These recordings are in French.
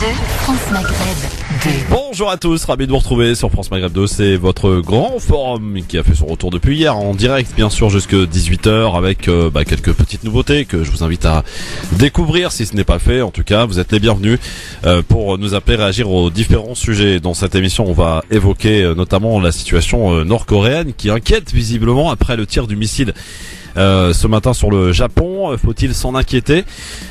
France Maghreb 2. Bonjour à tous, ravi de vous retrouver sur France Maghreb 2. C'est votre grand forum qui a fait son retour depuis hier en direct, bien sûr, jusque 18h avec quelques petites nouveautés que je vous invite à découvrir si ce n'est pas fait. En tout cas, vous êtes les bienvenus pour nous appeler, réagir aux différents sujets. Dans cette émission, on va évoquer notamment la situation nord-coréenne qui inquiète visiblement après le tir du missile ce matin sur le Japon. Faut-il s'en inquiéter?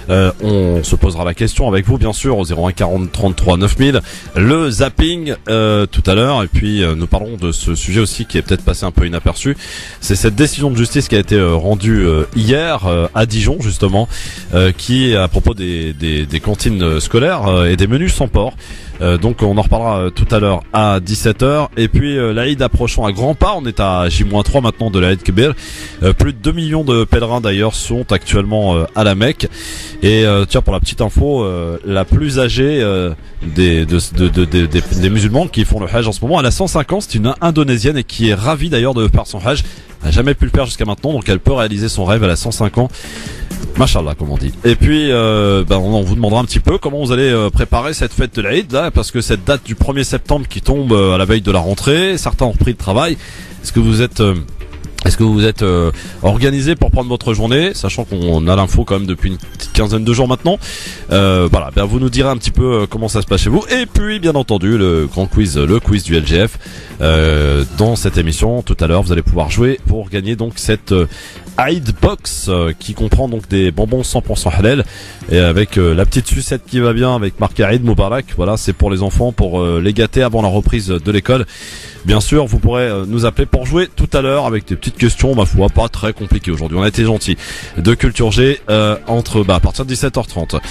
On se posera la question avec vous, bien sûr, au 01 40 33 9000. Le zapping tout à l'heure, et puis nous parlons de ce sujet aussi qui est peut-être passé un peu inaperçu. C'est cette décision de justice qui a été rendue hier à Dijon, justement, qui à propos des cantines scolaires et des menus sans porc. Donc on en reparlera tout à l'heure à 17h. Et puis l'Aïd approchant à grands pas, on est à J-3 maintenant de l'Aïd Kébir. Plus de 2 millions de pèlerins d'ailleurs sont actuellement à la Mecque. Et tiens, pour la petite info, la plus âgée des musulmans qui font le Hajj en ce moment, elle a 105 ans, c'est une Indonésienne et qui est ravie d'ailleurs de faire son Hajj. Elle n'a jamais pu le faire jusqu'à maintenant, donc elle peut réaliser son rêve, elle a 105 ans. Machallah, comme on dit. Et puis, on vous demandera un petit peu comment vous allez préparer cette fête de l'Aïd, là, parce que cette date du 1er septembre qui tombe à la veille de la rentrée, certains ont repris le travail. Est-ce que vous êtes organisé pour prendre votre journée, sachant qu'on a l'info quand même depuis une petite quinzaine de jours maintenant. Vous nous direz un petit peu comment ça se passe chez vous. Et puis bien entendu le quiz du LGF. Dans cette émission tout à l'heure, vous allez pouvoir jouer pour gagner donc cette Eid Box qui comprend donc des bonbons 100% halal et avec la petite sucette qui va bien avec marqué Eid Moubarak. Voilà, c'est pour les enfants, pour les gâter avant la reprise de l'école. Bien sûr, vous pourrez nous appeler pour jouer tout à l'heure avec des petites questions, ma foi, pas très compliquées aujourd'hui. On a été gentils. De Culture G à partir de 17h30.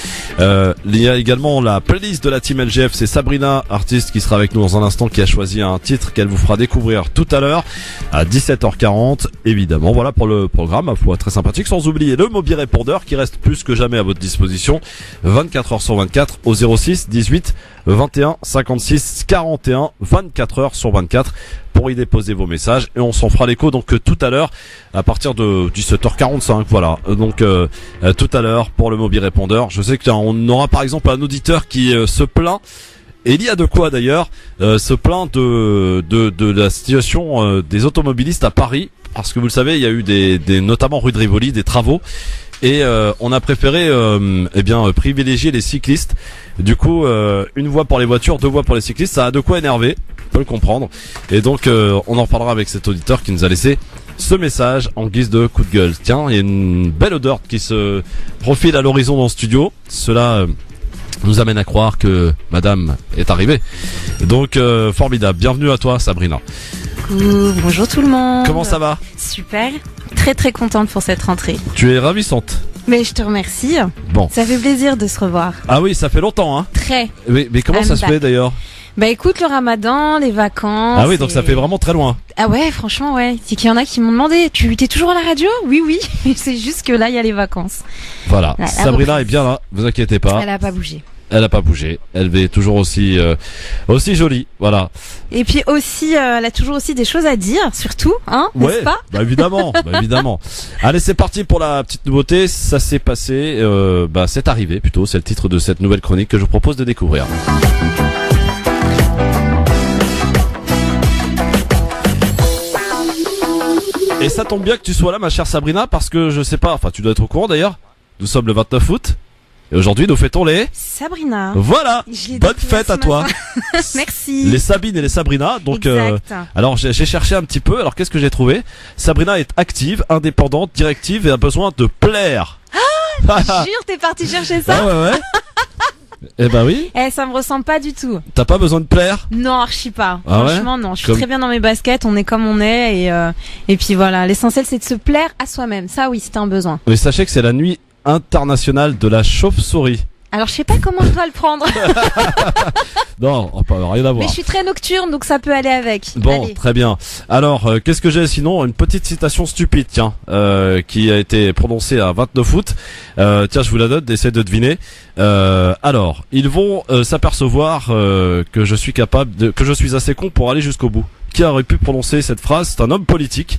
Il y a également la playlist de la team LGF. C'est Sabrina, artiste, qui sera avec nous dans un instant, qui a choisi un titre qu'elle vous fera découvrir tout à l'heure à 17h40. Évidemment, voilà pour le programme, ma foi, très sympathique. Sans oublier le mobile répondeur qui reste plus que jamais à votre disposition. 24h sur 24 au 06 18 21 56 41, 24h sur 24 pour y déposer vos messages, et on s'en fera l'écho donc tout à l'heure à partir de 17h45. Voilà, donc tout à l'heure pour le mobile répondeur. Je sais qu'on aura par exemple un auditeur qui se plaint, et il y a de quoi d'ailleurs, se plaint de la situation des automobilistes à Paris, parce que vous le savez, il y a eu notamment rue de Rivoli, des travaux. Et on a préféré privilégier les cyclistes. Du coup, une voie pour les voitures, 2 voies pour les cyclistes, ça a de quoi énerver, on peut le comprendre. Et donc on en reparlera avec cet auditeur qui nous a laissé ce message en guise de coup de gueule. Tiens, il y a une belle odeur qui se profile à l'horizon dans le studio. Cela nous amène à croire que madame est arrivée. Donc formidable, bienvenue à toi Sabrina. Bonjour tout le monde. Comment ça va? Super, très très contente pour cette rentrée. Tu es ravissante. Mais je te remercie. Bon. Ça fait plaisir de se revoir. Ah oui, ça fait longtemps, hein. Très. Mais comment ça se fait d'ailleurs? Bah écoute, le ramadan, les vacances. Ah oui, donc ça fait vraiment très loin. Ah ouais, franchement, ouais. C'est qu'il y en a qui m'ont demandé, tu t'es toujours à la radio? Oui. C'est juste que là, il y a les vacances. Voilà. Sabrina est bien là, vous inquiétez pas. Elle a pas bougé. Elle a pas bougé. Elle est toujours aussi jolie, voilà. Et puis aussi, elle a toujours aussi des choses à dire, surtout, hein, n'est-ce pas? Bah évidemment. Allez, c'est parti pour la petite nouveauté. Ça s'est passé, c'est arrivé plutôt. C'est le titre de cette nouvelle chronique que je vous propose de découvrir. Et ça tombe bien que tu sois là, ma chère Sabrina, parce que je sais pas, enfin tu dois être au courant d'ailleurs. Nous sommes le 29 août. Et aujourd'hui, nous fêtons les Sabrina. Voilà. Bonne fête à toi. Merci. Les Sabine et les Sabrina. Donc, alors j'ai cherché un petit peu. Alors qu'est-ce que j'ai trouvé? Sabrina est active, indépendante, directive et a besoin de plaire. Ah, jure, t'es parti chercher ça? Ah ouais. Eh ben oui. Ça me ressemble pas du tout. T'as pas besoin de plaire? Non, archi pas. Ah franchement, ouais, non. Je suis très bien dans mes baskets. On est comme on est et puis voilà. L'essentiel, c'est de se plaire à soi-même. Ça, oui, c'est un besoin. Mais sachez que c'est la nuit internationale de la chauve-souris. Alors je sais pas comment je dois le prendre. Non, rien à voir. Mais je suis très nocturne, donc ça peut aller avec. Bon, allez. Très bien. Alors, qu'est-ce que j'ai sinon? Une petite citation stupide, tiens, qui a été prononcée à 29 août. Tiens, je vous la donne, essayez de deviner. Alors, ils vont s'apercevoir que je suis assez con pour aller jusqu'au bout. Qui aurait pu prononcer cette phrase? C'est un homme politique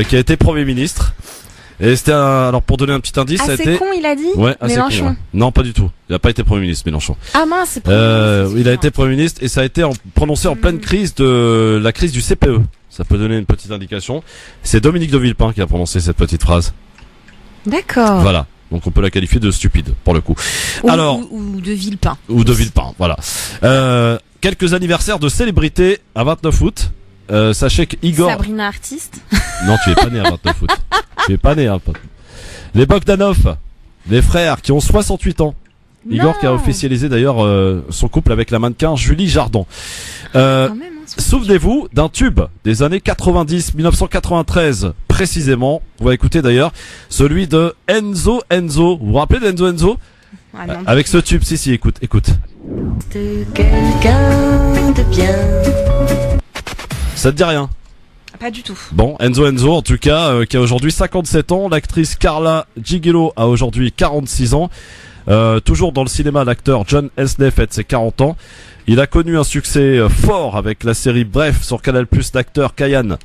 qui a été Premier ministre. Et c'était alors pour donner un petit indice, ça a Assez été con, il a dit. ouais, assez Mélenchon. con, ouais. Non, pas du tout. Il a pas été Premier ministre, Mélenchon. Ah mince, c'est pas Il a été Premier ministre et ça a été prononcé en pleine crise de la crise du CPE. Ça peut donner une petite indication. C'est Dominique de Villepin qui a prononcé cette petite phrase. D'accord. Voilà. Donc on peut la qualifier de stupide pour le coup. Alors Ou de Villepin. ou de Villepin, voilà. Quelques anniversaires de célébrités à 29 août. Sachez que Igor. Sabrina artiste. Non, tu es pas né à 29 août. Tu es pas né, hein, pote. Les Bogdanov, les frères qui ont 68 ans. Igor qui a officialisé d'ailleurs son couple avec la mannequin Julie Jardin. Quand même, hein, Souvenez-vous d'un tube des années 90, 1993 précisément. On va écouter d'ailleurs celui de Enzo. Vous vous rappelez d'Enzo? Ah, non, Avec ce tube, si, écoute. De quelqu'un de bien. Ça te dit rien? pas du tout. Bon, Enzo en tout cas, qui a aujourd'hui 57 ans. L'actrice Carla Gigolo a aujourd'hui 46 ans. Toujours dans le cinéma, l'acteur John Hesley fête ses 40 ans. Il a connu un succès fort avec la série Bref sur Canal+. L'acteur Kayan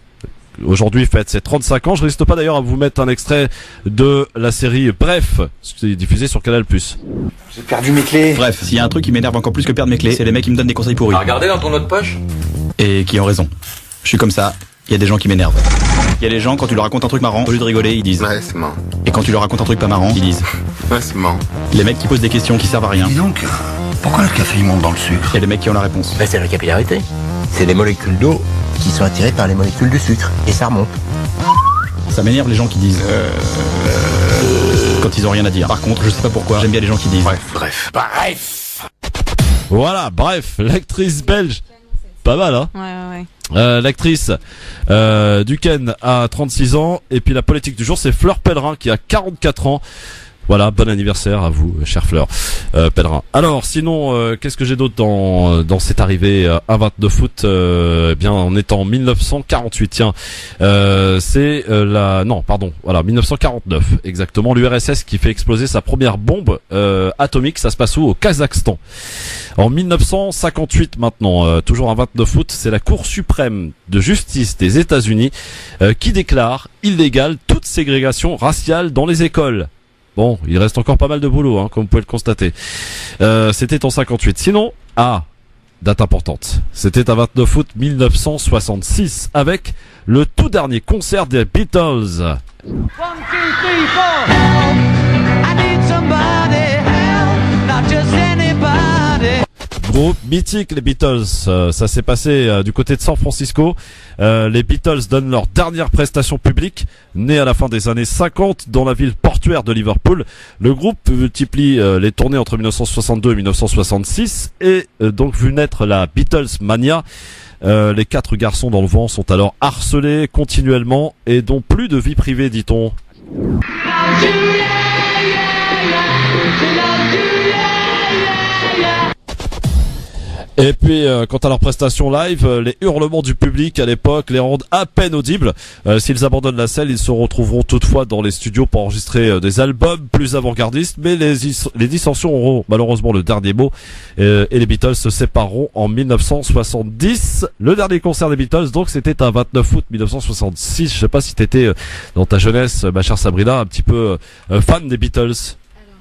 aujourd'hui fête ses 35 ans. Je risque pas d'ailleurs à vous mettre un extrait de la série Bref, qui est diffusée sur Canal+. J'ai perdu mes clés. Bref, s'il y a un truc qui m'énerve encore plus que perdre mes clés, c'est les mecs qui me donnent des conseils pourris. T'as regardé dans ton autre poche? Et qui ont raison. Je suis comme ça, il y a des gens qui m'énervent. Il y a les gens, quand tu leur racontes un truc marrant, au lieu de rigoler, ils disent. Ouais, c'est marrant. Et quand tu leur racontes un truc pas marrant, ils disent. Ouais, c'est marrant. Les mecs qui posent des questions qui servent à rien. Dis donc, pourquoi le café il monte dans le sucre? Et les mecs qui ont la réponse. Ben, c'est la capillarité. C'est les molécules d'eau qui sont attirées par les molécules de sucre. Et ça remonte. Ça m'énerve les gens qui disent. Quand ils ont rien à dire. Par contre, je sais pas pourquoi, j'aime bien les gens qui disent. Bref. Voilà, Bref, l'actrice belge. Pas mal, hein? Ouais. L'actrice Duquesne a 36 ans. Et puis la politique du jour, c'est Fleur Pellerin qui a 44 ans. Voilà, bon anniversaire à vous, chère Fleur Pellerin. Alors, sinon, qu'est-ce que j'ai d'autre dans cette arrivée à 29 août eh bien, on est en 1948. Tiens, c'est voilà, 1949 exactement. L'URSS qui fait exploser sa première bombe atomique. Ça se passe où? Au Kazakhstan. En 1958 maintenant, toujours un 29 août, c'est la Cour suprême de justice des États-Unis qui déclare illégale toute ségrégation raciale dans les écoles. Bon, il reste encore pas mal de boulot, hein, comme vous pouvez le constater. C'était en 58. Sinon, date importante. C'était à 29 août 1966 avec le tout dernier concert des Beatles. 1, 2, 3, 4. Help! I need somebody help, not just anybody. Groupe mythique, les Beatles. Ça s'est passé du côté de San Francisco. Les Beatles donnent leur dernière prestation publique, née à la fin des années 50 dans la ville portuaire de Liverpool. Le groupe multiplie les tournées entre 1962 et 1966 et donc vu naître la Beatles Mania. Les 4 garçons dans le vent sont alors harcelés continuellement et n'ont plus de vie privée, dit-on. Et puis, quant à leur prestation live, les hurlements du public à l'époque les rendent à peine audibles. S'ils abandonnent la scène, ils se retrouveront toutefois dans les studios pour enregistrer des albums plus avant-gardistes, mais les dissensions auront malheureusement le dernier mot, et les Beatles se sépareront en 1970. Le dernier concert des Beatles, donc, c'était un 29 août 1966. Je sais pas si t'étais dans ta jeunesse, ma chère Sabrina, un petit peu fan des Beatles.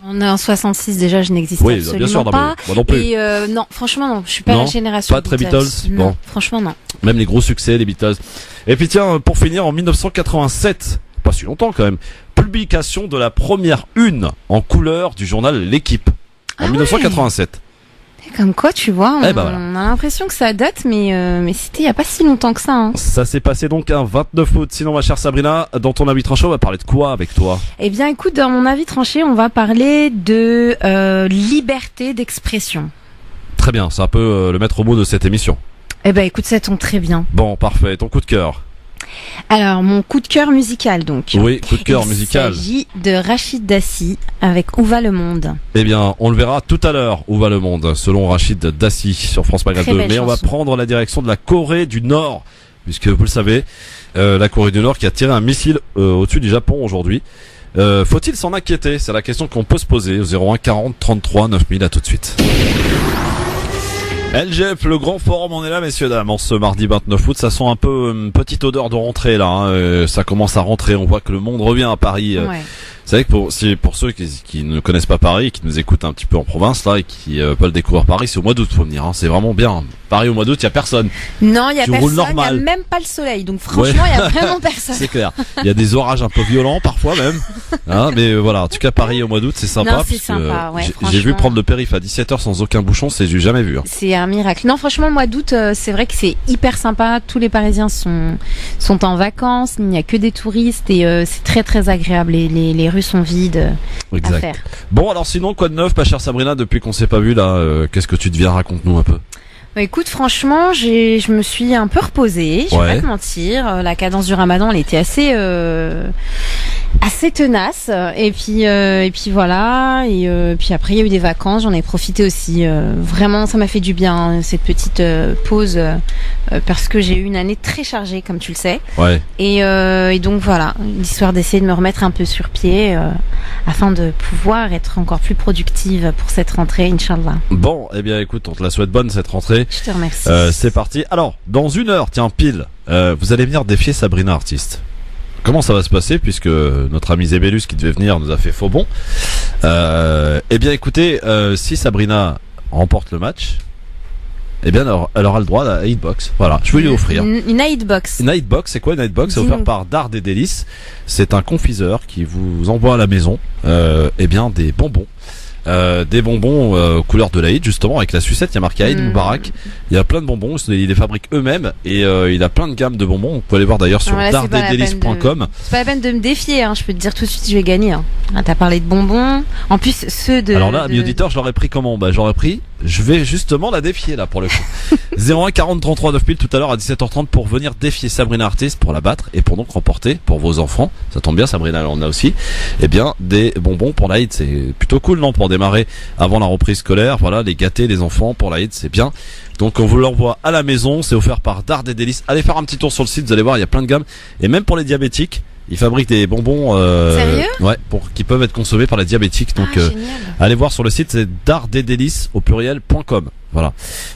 On est en 66 déjà, je n'existe absolument bien sûr, pas. Moi non plus. Et non, franchement non, je suis pas Non, la génération pas très Beatles. Non, Bon. franchement non. Même les gros succès, les Beatles. Et puis tiens, pour finir, en 1987, pas si longtemps quand même, publication de la première une en couleur du journal L'Équipe. En 1987. Comme quoi, tu vois, on, Eh ben voilà. on a l'impression que ça date, mais c'était il y a pas si longtemps que ça. Hein. Ça s'est passé donc un 29 août. Sinon, ma chère Sabrina, dans ton avis tranché, on va parler de quoi avec toi? Eh bien, écoute, dans mon avis tranché, on va parler de liberté d'expression. Très bien, c'est un peu le maître mot de cette émission. Eh ben, écoute, ça tombe très bien. Bon, parfait. Ton coup de cœur? Alors, mon coup de cœur musical, donc. Oui, coup de cœur musical. Il s'agit de Rachid Dassi avec Où va le monde. Eh bien, on le verra tout à l'heure, Où va le monde, selon Rachid Dassi sur France Maghreb 2. Mais on va prendre la direction de la Corée du Nord, puisque vous le savez, la Corée du Nord qui a tiré un missile au-dessus du Japon aujourd'hui. Faut-il s'en inquiéter? C'est la question qu'on peut se poser au 01 40 33 9000. À tout de suite. LGF, le grand forum, on est là, messieurs, dames, en ce mardi 29 août. Ça sent un peu une petite odeur de rentrée, là. Hein. Ça commence à rentrer, on voit que le monde revient à Paris. Ouais. C'est vrai que pour ceux qui ne connaissent pas Paris, qui nous écoutent un petit peu en province, là, et qui veulent découvrir Paris, c'est au mois d'août, faut venir. Hein. C'est vraiment bien. Paris au mois d'août, il y a personne. Non, il y a Tu roules personne, il y a normal. même pas le soleil. Donc franchement, il y a vraiment personne. C'est clair. Il y a des orages un peu violents parfois même. Hein, mais voilà, en tout cas Paris au mois d'août, c'est sympa. Non, c'est puisque, sympa, ouais, j'ai vu franchement. prendre le périph' à 17h sans aucun bouchon, c'est j'ai jamais vu. Hein. C'est un miracle. Non, franchement, le mois d'août, c'est vrai que c'est hyper sympa. Tous les Parisiens sont en vacances. Il n'y a que des touristes et c'est très très agréable. Les rues sont vides. À Exact. faire. Bon, alors sinon, quoi de neuf, ma chère Sabrina, depuis qu'on s'est pas vu là, qu'est-ce que tu deviens? Raconte-nous un peu. Bah, écoute, franchement, je me suis un peu reposée. Je vais Ouais. pas te mentir. La cadence du Ramadan, elle était assez tenace. Et puis voilà. Et puis après, il y a eu des vacances. J'en ai profité aussi. Vraiment, ça m'a fait du bien hein, cette petite pause parce que j'ai eu une année très chargée, comme tu le sais. Ouais. Et donc voilà, l'histoire d'essayer de me remettre un peu sur pied afin de pouvoir être encore plus productive pour cette rentrée, Inch'Allah. Bon, eh bien écoute, on te la souhaite bonne cette rentrée. Je te remercie. C'est parti. Alors, dans 1 heure, tiens pile, vous allez venir défier Sabrina Artiste. Comment ça va se passer puisque notre ami Zébélus qui devait venir nous a fait faux bon. Eh bien écoutez, si Sabrina remporte le match, eh bien elle aura le droit à la hitbox. Voilà, je vais lui offrir. Une hitbox. Une hitbox, c'est quoi une hitbox? C'est Dis-nous. offert par Dard et Délices. C'est un confiseur qui vous envoie à la maison eh bien des bonbons. Couleur de l'Aïd justement avec la sucette, il y a marqué Aïd Moubarak. Il y a plein de bonbons, il les fabrique eux-mêmes et il a plein de gammes de bonbons. Vous pouvez aller voir d'ailleurs sur Voilà, c'est pas la dardetdelices.com. C'est pas la peine de me défier, hein. Je peux te dire tout de suite, je vais gagner. Hein. Ah, t'as parlé de bonbons. En plus, ceux de. Alors là, ami auditeur, je l'aurais pris comment? Bah, j'aurais pris, je vais justement la défier là pour le coup. 01 40 33 9000 tout à l'heure à 17h30 pour venir défier Sabrina Artiste, pour la battre et pour donc remporter pour vos enfants. Ça tombe bien, Sabrina en a aussi. Eh bien, des bonbons pour l'Aïd, c'est plutôt cool, non? Pour démarrer avant la reprise scolaire, voilà, les gâter les enfants pour l'Aïd, c'est bien. Donc on vous l'envoie à la maison, c'est offert par Dard et Délices. Allez faire un petit tour sur le site, vous allez voir, il y a plein de gammes et même pour les diabétiques. Ils fabriquent des bonbons Sérieux ouais, qui peuvent être consommés par les diabétiques. Donc génial. allez voir sur le site, c'est dardetdelices au pluriel.com. Voilà.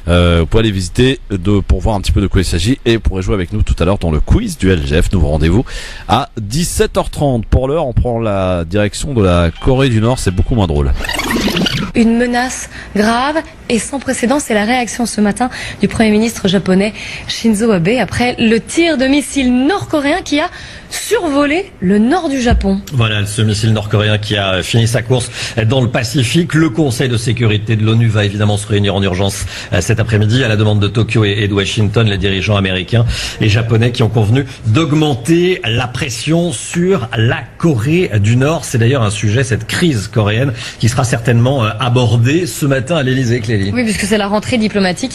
Vous pouvez aller visiter pour voir un petit peu de quoi il s'agit et vous pourrez jouer avec nous tout à l'heure dans le quiz du LGF. Nouveau rendez-vous à 17h30. Pour l'heure, on prend la direction de la Corée du Nord, c'est beaucoup moins drôle. Une menace grave et sans précédent, c'est la réaction ce matin du Premier ministre japonais Shinzo Abe après le tir de missile nord-coréen qui a survolé le nord du Japon. Voilà, ce missile nord-coréen qui a fini sa course dans le Pacifique. Le Conseil de sécurité de l'ONU va évidemment se réunir en urgence cet après-midi à la demande de Tokyo et de Washington, les dirigeants américains et japonais qui ont convenu d'augmenter la pression sur la Corée du Nord. C'est d'ailleurs un sujet, cette crise coréenne, qui sera certainement abordée ce matin à l'Élysée, Clélie. Oui, puisque c'est la rentrée diplomatique.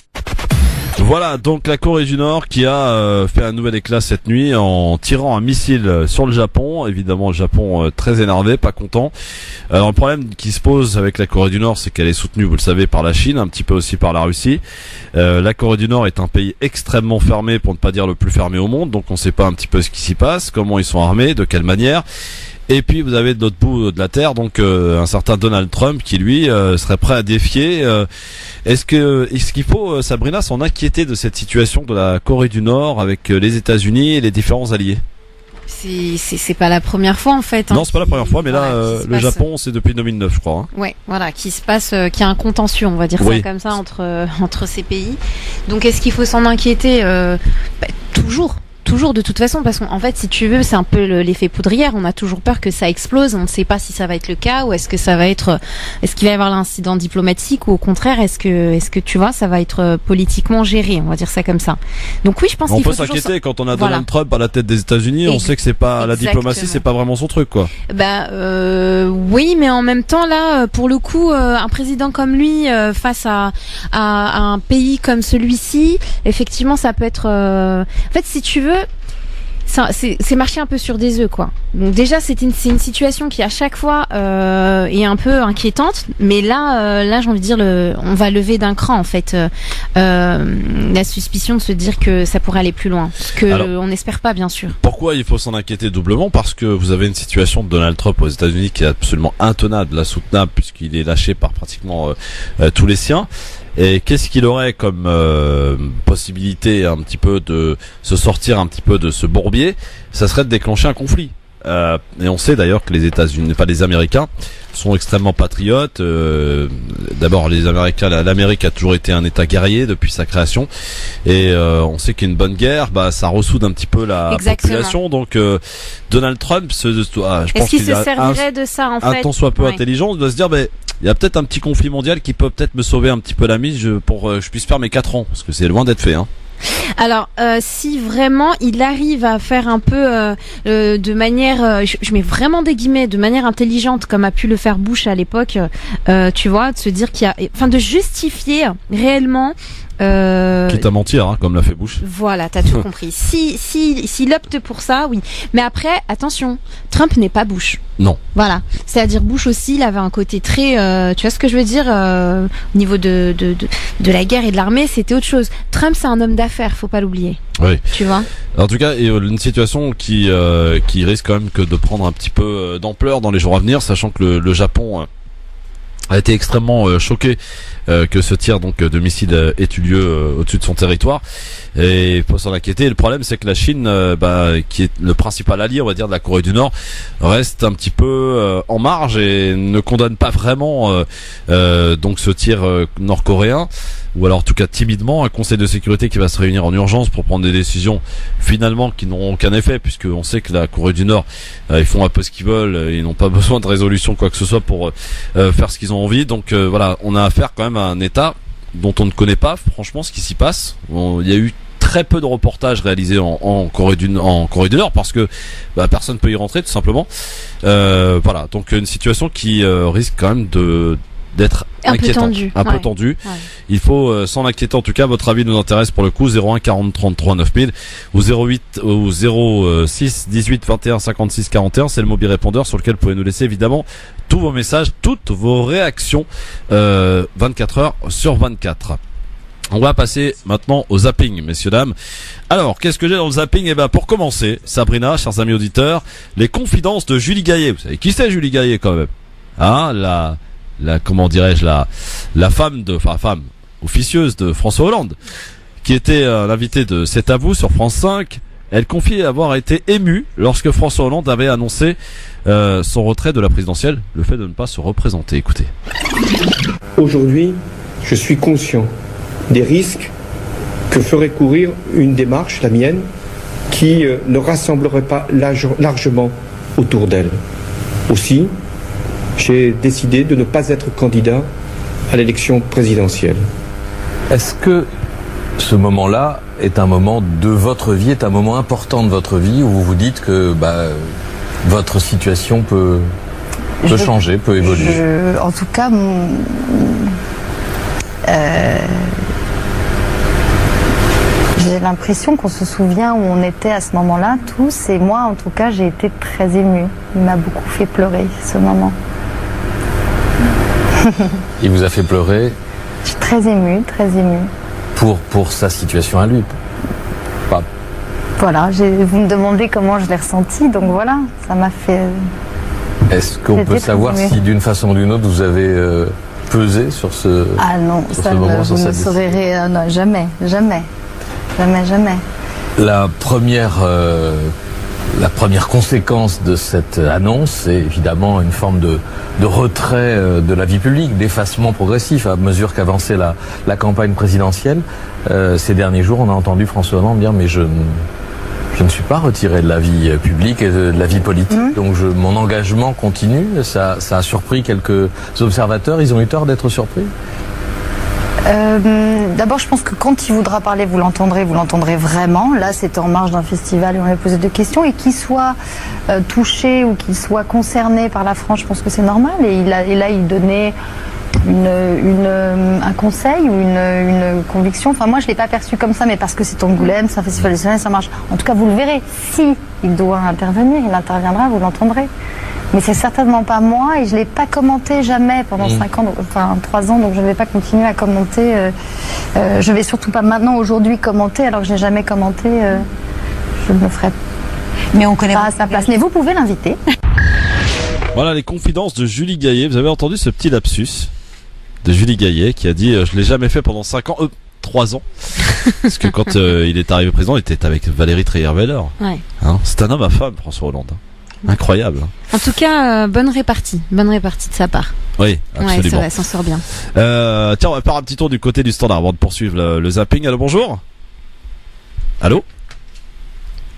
Voilà, donc la Corée du Nord qui a fait un nouvel éclat cette nuit en tirant un missile sur le Japon. Évidemment, le Japon très énervé, pas content. Alors le problème qui se pose avec la Corée du Nord, c'est qu'elle est soutenue, vous le savez, par la Chine, un petit peu aussi par la Russie. La Corée du Nord est un pays extrêmement fermé, pour ne pas dire le plus fermé au monde, donc on ne sait pas un petit peu ce qui s'y passe, comment ils sont armés, de quelle manière. Et puis vous avez de l'autre bout de la terre donc un certain Donald Trump qui lui serait prêt à défier. Est-ce qu'il faut, Sabrina, s'en inquiéter de cette situation de la Corée du Nord avec les États-Unis et les différents alliés? C'est pas la première fois en fait. Non, c'est pas la première fois, mais là le passe... Japon c'est depuis 2009 je crois. Hein. Ouais, voilà, qui se passe, qu'il y a un contentieux, on va dire ça comme ça entre ces pays. Donc est-ce qu'il faut s'en inquiéter? Toujours de toute façon, parce qu'en fait, si tu veux, c'est un peu l'effet poudrière. On a toujours peur que ça explose. On ne sait pas si ça va être le cas ou est-ce qu'il va y avoir l'incident diplomatique ou au contraire, est-ce que tu vois, ça va être politiquement géré. On va dire ça comme ça. Donc oui, je pense qu'il faut on peut s'inquiéter quand on a Donald Trump à la tête des États-Unis. On sait que c'est pas la diplomatie, c'est pas vraiment son truc, quoi. Oui, mais en même temps là, pour le coup, un président comme lui face à un pays comme celui-ci, effectivement, ça peut être. En fait, si tu veux. C'est marcher un peu sur des œufs, quoi. Donc déjà c'est une situation qui à chaque fois est un peu inquiétante, mais là j'ai envie de dire on va lever d'un cran en fait la suspicion de se dire que ça pourrait aller plus loin, on n'espère pas bien sûr. Pourquoi il faut s'en inquiéter doublement? Parce que vous avez une situation de Donald Trump aux États-Unis qui est absolument intenable, insoutenable, puisqu'il est lâché par pratiquement tous les siens. Et qu'est-ce qu'il aurait comme possibilité un petit peu de se sortir un petit peu de ce bourbier? Ça serait de déclencher un conflit. Et on sait d'ailleurs que les États-Unis, pas les Américains, sont extrêmement patriotes. D'abord, les Américains, l'Amérique a toujours été un État guerrier depuis sa création, et on sait qu'une bonne guerre, ça ressoude un petit peu la population. Donc, Donald Trump, je pense qu'il se servirait de ça en fait. Un tant soit peu intelligent, il doit se dire, il y a peut-être un petit conflit mondial qui peut peut-être me sauver un petit peu la mise pour que je puisse faire mes 4 ans, parce que c'est loin d'être fait. Alors, si vraiment il arrive à faire un peu de manière, je mets vraiment des guillemets, de manière intelligente, comme a pu le faire Bush à l'époque, tu vois, de se dire de justifier réellement. Quitte à mentir, comme l'a fait Bush. Voilà, t'as tout compris. S'il opte pour ça, oui. Mais après, attention, Trump n'est pas Bush. Non. Voilà. C'est-à-dire Bush aussi, il avait un côté très, tu vois ce que je veux dire, au niveau de la guerre et de l'armée, c'était autre chose. Trump, c'est un homme d'affaires, faut pas l'oublier. Oui. Tu vois. En tout cas, une situation qui risque quand même que de prendre un petit peu d'ampleur dans les jours à venir, sachant que le Japon a été extrêmement choqué que ce tir de missile ait eu lieu au-dessus de son territoire, et il faut s'en inquiéter. Et le problème, c'est que la Chine, qui est le principal allié, on va dire, de la Corée du Nord, reste un petit peu en marge et ne condamne pas vraiment donc ce tir nord-coréen, ou alors en tout cas timidement. Un conseil de sécurité qui va se réunir en urgence pour prendre des décisions finalement qui n'auront aucun effet, puisque on sait que la Corée du Nord, ils font un peu ce qu'ils veulent, ils n'ont pas besoin de résolution quoi que ce soit pour faire ce qu'ils ont envie. Donc voilà, on a affaire quand même à un État dont on ne connaît pas franchement ce qui s'y passe. Il y a eu très peu de reportages réalisés en Corée du Nord, parce que personne peut y rentrer tout simplement. Voilà, donc une situation qui risque quand même d'être inquiétante, un peu tendue. Ouais. Il faut s'en inquiéter. En tout cas, votre avis nous intéresse pour le coup. 01 40 33 9000 ou 06 18 21 56 41. C'est le mobile répondeur sur lequel vous pouvez nous laisser évidemment tous vos messages, toutes vos réactions 24 heures sur 24. On va passer maintenant au zapping, messieurs, dames. Alors, qu'est-ce que j'ai dans le zapping? Pour commencer, Sabrina, chers amis auditeurs, les confidences de Julie Gaillet. Vous savez qui c'est, Julie Gaillet, quand même? Comment dirais-je, la femme officieuse de François Hollande, qui était l'invitée de C'est à vous sur France 5. Elle confie avoir été émue lorsque François Hollande avait annoncé son retrait de la présidentielle, le fait de ne pas se représenter. Écoutez. Aujourd'hui, je suis conscient des risques que ferait courir une démarche, la mienne, qui ne rassemblerait pas largement autour d'elle. Aussi, j'ai décidé de ne pas être candidat à l'élection présidentielle. Est-ce que ce moment-là est un moment de votre vie, est un moment important de votre vie, où vous vous dites que votre situation peut changer, peut évoluer? En tout cas, j'ai l'impression qu'on se souvient où on était à ce moment-là, tous, et moi, en tout cas, j'ai été très émue. Il m'a beaucoup fait pleurer, ce moment. Il vous a fait pleurer? Je suis très émue, très émue. Pour sa situation à lui? Pas. Voilà, vous me demandez comment je l'ai ressenti, donc voilà, ça m'a fait... Est-ce qu'on peut savoir si d'une façon ou d'une autre vous avez pesé sur ce moment? Ah non, ça vous ne saurez non, jamais. La première conséquence de cette annonce, c'est évidemment une forme de retrait de la vie publique, d'effacement progressif à mesure qu'avançait la campagne présidentielle. Ces derniers jours, on a entendu François Hollande dire « mais je ne suis pas retiré de la vie publique et de la vie politique, donc mon engagement continue ». Ça a surpris quelques observateurs, ils ont eu tort d'être surpris? D'abord, je pense que quand il voudra parler, vous l'entendrez vraiment. Là, c'était en marge d'un festival et on lui a posé des questions. Et qu'il soit touché ou qu'il soit concerné par la France, je pense que c'est normal. Et là, il donnait un conseil ou une conviction. Enfin, moi, je ne l'ai pas perçu comme ça, mais parce que c'est Angoulême, c'est un festival national, ça marche. En tout cas, vous le verrez. Si il doit intervenir, il interviendra, vous l'entendrez. Mais c'est certainement pas moi et je l'ai pas commenté jamais pendant 5 ans, enfin 3 ans, donc je ne vais pas continuer à commenter. Je vais surtout pas maintenant, aujourd'hui, commenter, alors que je n'ai jamais commenté. Je ne le ferai mais on connaît pas à sa place. Mais vous pouvez l'inviter. Voilà les confidences de Julie Gaillet. Vous avez entendu ce petit lapsus? de Julie Gaillet qui a dit je l'ai jamais fait pendant 3 ans. Parce que quand il est arrivé président, il était avec Valérie Trierweiler. Ouais. Hein, c'est un homme à femme, François Hollande. Incroyable. En tout cas, bonne répartie de sa part. Oui, absolument. Ouais, c'est vrai, s'en sort bien. Tiens, on va faire un petit tour du côté du standard avant de poursuivre le zapping. Allô, bonjour. Allô.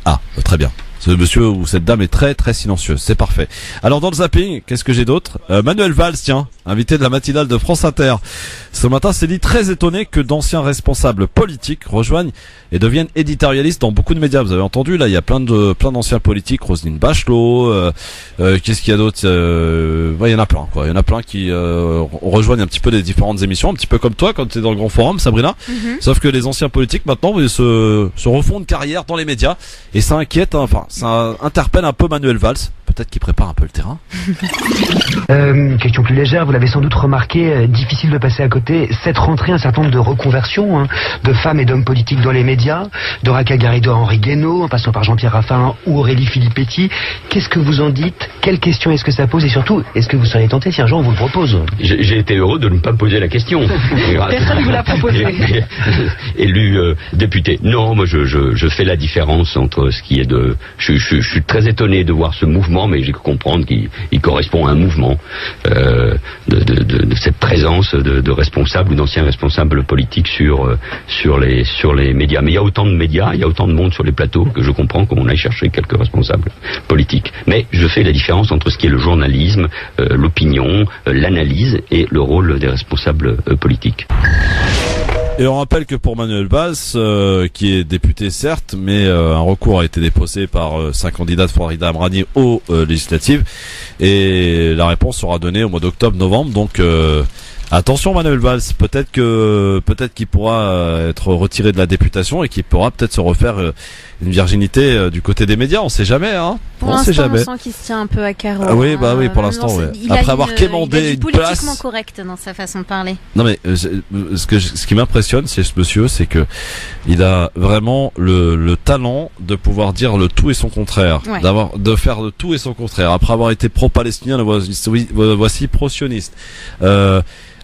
Ah, très bien. Ce monsieur ou cette dame est très très silencieuse, c'est parfait. Alors dans le zapping, qu'est-ce que j'ai d'autre? Manuel Valls, tiens, invité de la matinale de France Inter. Ce matin, s'est dit très étonné que d'anciens responsables politiques rejoignent et deviennent éditorialistes dans beaucoup de médias. Vous avez entendu, là, il y a plein d'anciens politiques, Roselyne Bachelot, qu'est-ce qu'il y a d'autre? Il y en a plein, quoi. Il y en a plein qui rejoignent un petit peu les différentes émissions, un petit peu comme toi quand tu es dans le Grand Forum, Sabrina. Sauf que les anciens politiques maintenant se refont une carrière dans les médias et ça inquiète, hein, enfin ça interpelle un peu Manuel Valls. Peut-être qu'il prépare un peu le terrain. Question plus légère, vous l'avez sans doute remarqué, difficile de passer à côté. Cette rentrée, un certain nombre de reconversions de femmes et d'hommes politiques dans les médias, de Raquel Garrido à Henri Guénaud, en passant par Jean-Pierre Raffarin ou Aurélie Filippetti. Qu'est-ce que vous en dites? Quelles questions est-ce que ça pose? Et surtout, est-ce que vous seriez tenté si un jour on vous le propose? J'ai été heureux de ne pas me poser la question. Personne ne vous l'a proposé. Élu député. Non, moi je fais la différence entre ce qui est de... Je suis très étonné de voir ce mouvement, mais j'ai cru comprendre qu'il correspond à un mouvement de cette présence de responsables ou d'anciens responsables politiques sur les médias. Mais il y a autant de médias, il y a autant de monde sur les plateaux que je comprends qu'on aille chercher quelques responsables politiques. Mais je fais la différence entre ce qui est le journalisme, l'opinion, l'analyse et le rôle des responsables politiques. Et on rappelle que pour Manuel Valls, qui est député certes, mais un recours a été déposé par 5 candidats de Florida Amrani aux législatives, et la réponse sera donnée au mois d'octobre-novembre. Donc attention Manuel Valls, peut-être qu'il pourra être retiré de la députation et qu'il pourra peut-être se refaire une virginité du côté des médias. On sait jamais, hein. Pour l'instant, on sent qu'il se tient un peu à carreau. Ah oui, bah oui, pour l'instant, ouais. Après avoir quémandé une place. Politiquement correct dans sa façon de parler. Non mais ce qui m'impressionne, c'est ce monsieur, c'est que il a vraiment le talent de pouvoir dire le tout et son contraire, ouais. de faire le tout et son contraire. Après avoir été pro-palestinien, le voici pro-sioniste.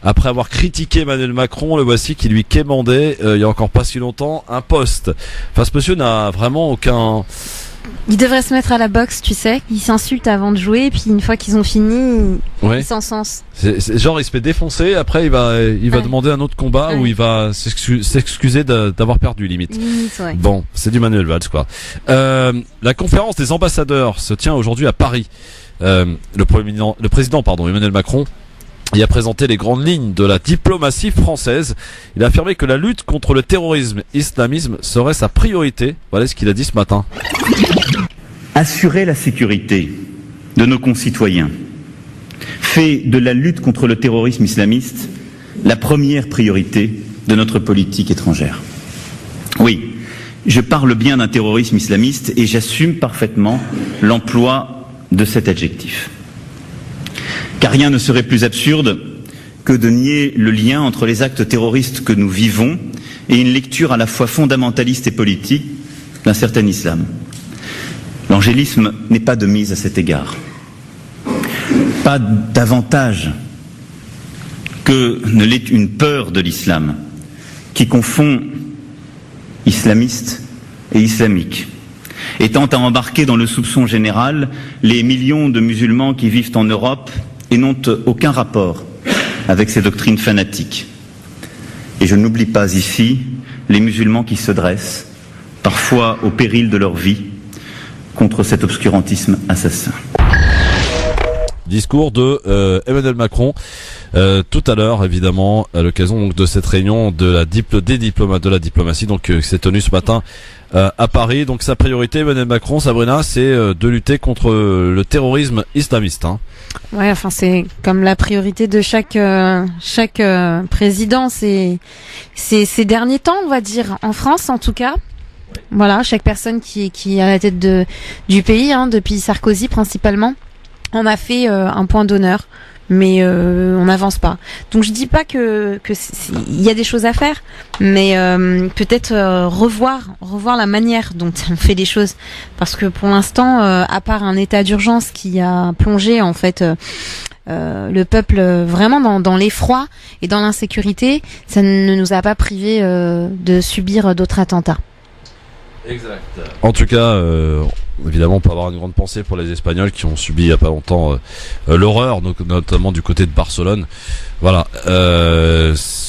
Après avoir critiqué Emmanuel Macron, le voici qui lui quémandait, il y a encore pas si longtemps, un poste. Enfin, ce monsieur n'a vraiment aucun... Il devrait se mettre à la boxe, tu sais. Il s'insulte avant de jouer, et puis une fois qu'ils ont fini, il s'encense. C'est genre, il se fait défoncer, après il va demander un autre combat où il va s'excuser d'avoir perdu, limite. Ouais. Bon, c'est du Manuel Valls, quoi. La conférence des ambassadeurs se tient aujourd'hui à Paris. Le président, Emmanuel Macron, il a présenté les grandes lignes de la diplomatie française. Il a affirmé que la lutte contre le terrorisme islamisme serait sa priorité. Voilà ce qu'il a dit ce matin. Assurer la sécurité de nos concitoyens fait de la lutte contre le terrorisme islamiste la première priorité de notre politique étrangère. Oui, je parle bien d'un terrorisme islamiste et j'assume parfaitement l'emploi de cet adjectif. Car rien ne serait plus absurde que de nier le lien entre les actes terroristes que nous vivons et une lecture à la fois fondamentaliste et politique d'un certain islam. L'angélisme n'est pas de mise à cet égard. Pas davantage que ne l'est une peur de l'islam qui confond islamiste et islamique, étant à embarquer dans le soupçon général les millions de musulmans qui vivent en Europe et n'ont aucun rapport avec ces doctrines fanatiques. Et je n'oublie pas ici les musulmans qui se dressent, parfois au péril de leur vie, contre cet obscurantisme assassin. Discours de Emmanuel Macron tout à l'heure, évidemment, à l'occasion donc de cette réunion des diplomates de la diplomatie, donc qui s'est tenue ce matin à Paris. Donc sa priorité, Emmanuel Macron, Sabrina, c'est de lutter contre le terrorisme islamiste. Hein. Ouais, enfin c'est comme la priorité de chaque président ces derniers temps, on va dire, en France en tout cas. Voilà, chaque personne qui est à la tête du pays, hein, depuis Sarkozy principalement, on a fait un point d'honneur, mais on n'avance pas. Donc je dis pas que il y a des choses à faire, mais peut-être revoir la manière dont on fait les choses, parce que pour l'instant, à part un état d'urgence qui a plongé en fait le peuple vraiment dans l'effroi et dans l'insécurité, ça ne nous a pas privés de subir d'autres attentats. Exact. En tout cas, évidemment, on peut avoir une grande pensée pour les Espagnols qui ont subi il y a pas longtemps l'horreur, notamment du côté de Barcelone. Voilà.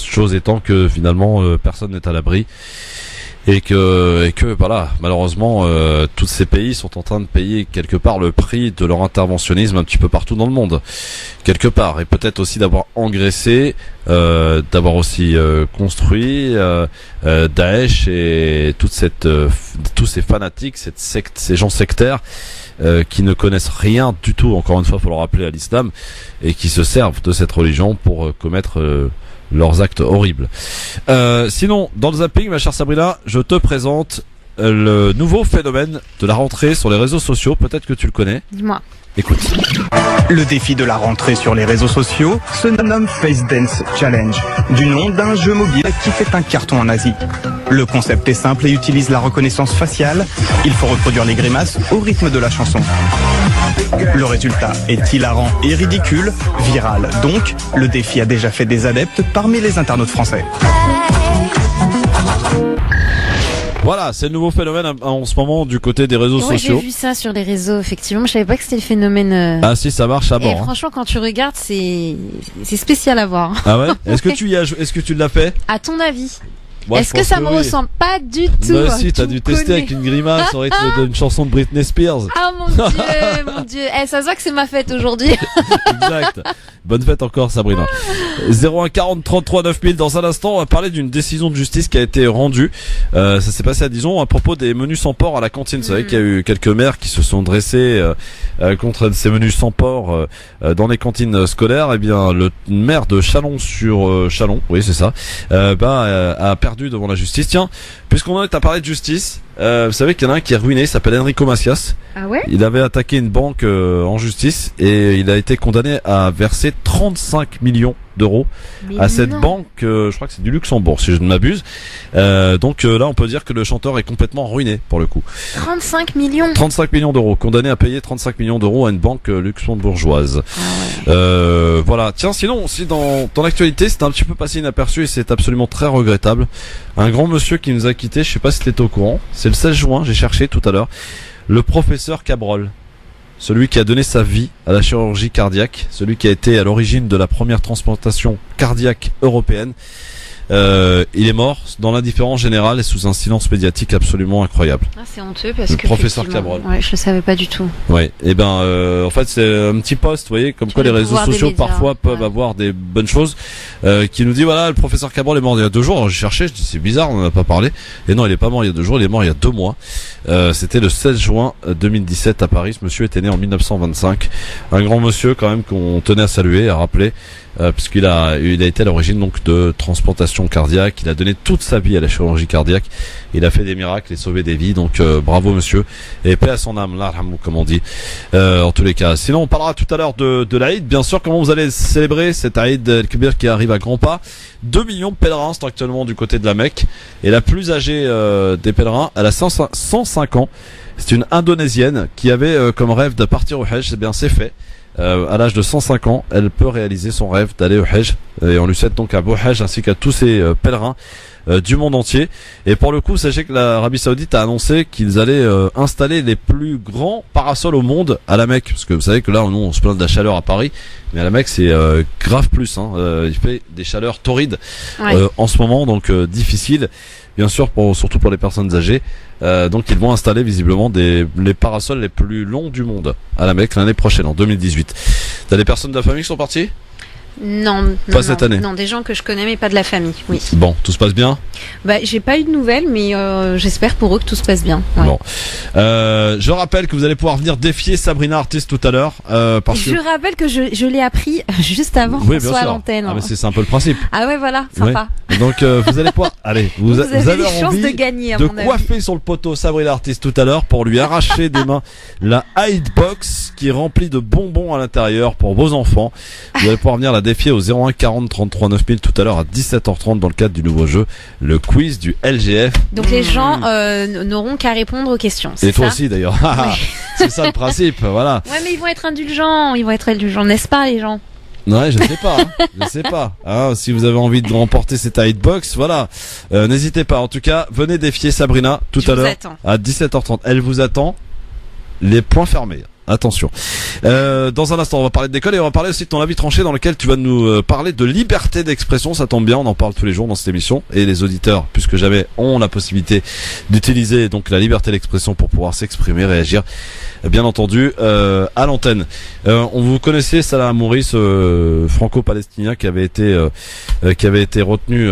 Chose étant que finalement personne n'est à l'abri. Et que voilà, malheureusement, tous ces pays sont en train de payer quelque part le prix de leur interventionnisme un petit peu partout dans le monde, quelque part, et peut-être aussi d'avoir engraissé, d'avoir aussi construit Daesh et toute cette, tous ces fanatiques, cette secte, ces gens sectaires qui ne connaissent rien du tout, encore une fois, faut le rappeler, à l'islam, et qui se servent de cette religion pour commettre leurs actes horribles. Sinon, dans le zapping, ma chère Sabrina, je te présente le nouveau phénomène de la rentrée sur les réseaux sociaux. Peut-être que tu le connais. Dis-moi. Écoute. Le défi de la rentrée sur les réseaux sociaux se nomme Face Dance Challenge, du nom d'un jeu mobile qui fait un carton en Asie. Le concept est simple et utilise la reconnaissance faciale. Il faut reproduire les grimaces au rythme de la chanson. Le résultat est hilarant et ridicule, viral donc. Le défi a déjà fait des adeptes parmi les internautes français. Voilà, c'est le nouveau phénomène en ce moment du côté des réseaux sociaux. J'ai vu ça sur les réseaux, effectivement. Je savais pas que c'était le phénomène. Ah si, ça marche à mort. Et franchement, quand tu regardes, c'est spécial à voir. Ah ouais? Est-ce que tu y as joué? Est-ce que tu l'as fait? À ton avis? Moi, est-ce que ça me ressemble? Pas du tout. Bah si, t'as dû tester avec une grimace au rythme d'une chanson de Britney Spears. Ah mon dieu, mon dieu. Ça se voit que c'est ma fête aujourd'hui. Exact. Bonne fête encore, Sabrina. 01 40 33 9000. Dans un instant, on va parler d'une décision de justice qui a été rendue. Ça s'est passé à Dijon à propos des menus sans porc à la cantine. Vous savez qu'il y a eu quelques maires qui se sont dressés contre ces menus sans porc dans les cantines scolaires. Eh bien, le maire de Chalon, oui c'est ça, a perdu devant la justice. Tiens, puisqu'on en est à parler de justice, vous savez qu'il y en a un qui est ruiné, il s'appelle Enrico Macias. Ah ouais? Il avait attaqué une banque en justice et il a été condamné à verser 35 millions d'euros à cette banque, je crois que c'est du Luxembourg si je ne m'abuse. Donc là on peut dire que le chanteur est complètement ruiné pour le coup. 35 millions 35 millions d'euros, condamné à payer 35 millions d'euros à une banque luxembourgeoise. Ah ouais. Voilà, tiens, sinon si dans l'actualité c'est un petit peu passé inaperçu et c'est absolument très regrettable. Un grand monsieur qui nous a quitté, je sais pas si t'étais au courant, c'est le 16 juin, j'ai cherché tout à l'heure, le professeur Cabrol. Celui qui a donné sa vie à la chirurgie cardiaque, celui qui a été à l'origine de la première transplantation cardiaque européenne. Il est mort dans l'indifférence générale et sous un silence médiatique absolument incroyable. Ah, c'est honteux parce le que professeur Cabrol. Ouais, je savais pas du tout. Ouais, et en fait c'est un petit post, vous voyez, comme quoi les réseaux sociaux parfois peuvent avoir des bonnes choses, qui nous dit voilà, le professeur Cabrol est mort il y a 2 jours. Alors, j'ai cherché, je dis c'est bizarre, on n'en a pas parlé. Et non, il est pas mort il y a 2 jours, il est mort il y a 2 mois. C'était le 16 juin 2017 à Paris. Ce monsieur était né en 1925. Un grand monsieur quand même qu'on tenait à saluer, à rappeler. Puisqu'il a été à l'origine donc de transplantation cardiaque, il a donné toute sa vie à la chirurgie cardiaque, il a fait des miracles et sauvé des vies, donc bravo monsieur, et paix à son âme, comme on dit, en tous les cas. Sinon on parlera tout à l'heure de l'Aïd, bien sûr, comment vous allez célébrer cet Aïd el-Kibir qui arrive à grands pas. 2 millions de pèlerins sont actuellement du côté de la Mecque, et la plus âgée des pèlerins, elle a 105 ans, c'est une Indonésienne qui avait comme rêve de partir au Hajj. Eh bien c'est fait. À l'âge de 105 ans, elle peut réaliser son rêve d'aller au Hajj, et on lui souhaite donc un beau Hajj ainsi qu'à tous ces pèlerins du monde entier. Et pour le coup, sachez que l'Arabie Saoudite a annoncé qu'ils allaient installer les plus grands parasols au monde à la Mecque, parce que vous savez que là, nous, on se plaint de la chaleur à Paris, mais à la Mecque, c'est grave plus. Il fait des chaleurs torrides en ce moment, donc difficile, bien sûr, surtout pour les personnes âgées. Donc ils vont installer visiblement les parasols les plus longs du monde à la Mecque l'année prochaine, en 2018. T'as des personnes de la famille qui sont parties? Non, pas cette année. Non, des gens que je connais mais pas de la famille. Oui. Bon, tout se passe bien? Bah, j'ai pas eu de nouvelles, mais j'espère pour eux que tout se passe bien. Ouais. Bon, je rappelle que vous allez pouvoir venir défier Sabrina Artist tout à l'heure. Je rappelle que je l'ai appris juste avant qu'on soit à l'antenne. Ah mais c'est un peu le principe. Ah ouais, voilà, sympa. Ouais. Donc vous allez pouvoir, allez, vous avez chance envie de gagner, de coiffer sur le poteau Sabrina Artist tout à l'heure pour lui arracher des mains la Hide Box qui est remplie de bonbons à l'intérieur pour vos enfants. Vous allez pouvoir venir la défier au 01 40 33 9000 tout à l'heure à 17h30 dans le cadre du nouveau jeu, le quiz du LGF. Donc les gens n'auront qu'à répondre aux questions. Et toi aussi d'ailleurs. C'est ça le principe, voilà. Ouais, mais ils vont être indulgents, n'est-ce pas les gens? Ouais, je sais pas. Ah, si vous avez envie de remporter cette Hitbox, voilà. N'hésitez pas. En tout cas, venez défier Sabrina tout à l'heure à 17h30. Elle vous attend. Les poings fermés. Attention. Dans un instant, on va parler d'école et on va parler aussi de ton avis tranché dans lequel tu vas nous parler de liberté d'expression. Ça tombe bien, on en parle tous les jours dans cette émission et les auditeurs, plus que jamais, ont la possibilité d'utiliser donc la liberté d'expression pour pouvoir s'exprimer, réagir. Bien entendu, à l'antenne. On vous connaissait Salah Hamouri, franco-palestinien qui avait été retenu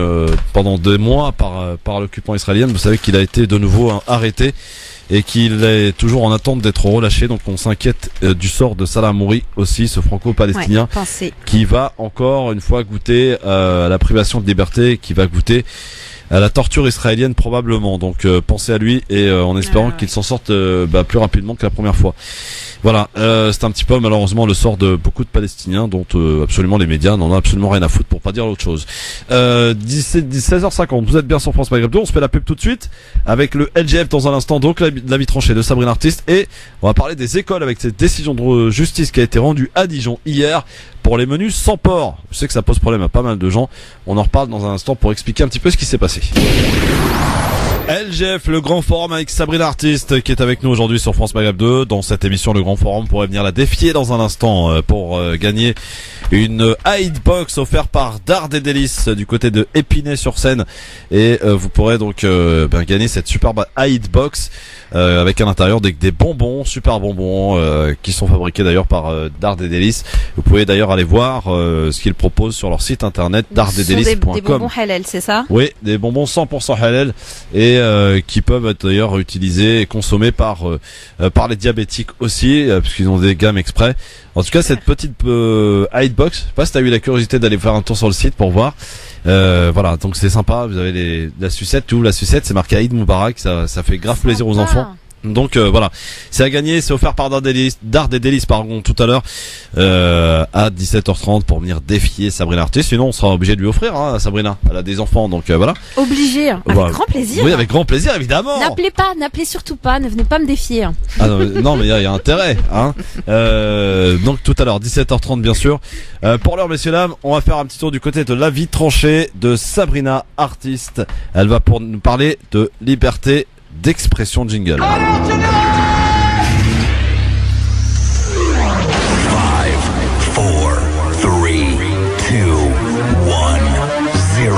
pendant 2 mois par l'occupant israélien. Vous savez qu'il a été de nouveau arrêté et qu'il est toujours en attente d'être relâché. Donc on s'inquiète du sort de Salah Hamouri aussi, ce franco-palestinien qui va encore une fois goûter à la privation de liberté, qui va goûter à la torture israélienne probablement. Donc pensez à lui et en espérant qu'il s'en sorte plus rapidement que la première fois. Voilà, c'est un petit peu malheureusement le sort de beaucoup de Palestiniens dont absolument les médias n'en ont absolument rien à foutre pour pas dire l'autre chose. 16h50, vous êtes bien sur France Maghreb 2, on se fait la pub tout de suite avec le LGF dans un instant, donc l'avis tranché de Sabrina Artiste, et on va parler des écoles avec cette décision de justice qui a été rendue à Dijon hier pour les menus sans porc. Je sais que ça pose problème à pas mal de gens, on en reparle dans un instant pour expliquer un petit peu ce qui s'est passé. LGF, le grand forum avec Sabrina Artiste qui est avec nous aujourd'hui sur France Maghreb 2. Dans cette émission, le grand forum pourrait venir la défier dans un instant pour gagner une Hitbox offerte par Dard et Délices du côté de Épinay-sur-Seine. Et vous pourrez donc gagner cette superbe Hitbox avec à l'intérieur des bonbons, super bonbons qui sont fabriqués d'ailleurs par Dard et Délices. Vous pouvez d'ailleurs aller voir ce qu'ils proposent sur leur site internet dardedelis.com. Des bonbons halal, c'est ça? Oui, des bonbons 100% halal et qui peuvent être d'ailleurs utilisés et consommés par les diabétiques aussi, puisqu'ils ont des gammes exprès. En tout cas, cette petite Hitbox, je sais pas si t'as eu la curiosité d'aller faire un tour sur le site pour voir. Voilà, donc c'est sympa. Vous avez la sucette, tu ouvres la sucette, c'est marqué Aïd Moubarak, ça fait grave plaisir aux enfants. Donc voilà, c'est à gagner, c'est offert par Dard et Délices tout à l'heure à 17h30 pour venir défier Sabrina Artiste. Sinon on sera obligé de lui offrir à Sabrina, elle a des enfants donc voilà. Obligé, avec grand plaisir. Oui, avec grand plaisir évidemment. N'appelez surtout pas, ne venez pas me défier. Ah non mais il y a intérêt hein. Donc tout à l'heure 17h30 bien sûr. Pour l'heure messieurs dames, on va faire un petit tour du côté de l'avis tranché de Sabrina Artiste. Elle va pour nous parler de liberté d'expression. Jingle. 5, 4, 3, 2, 1, 0.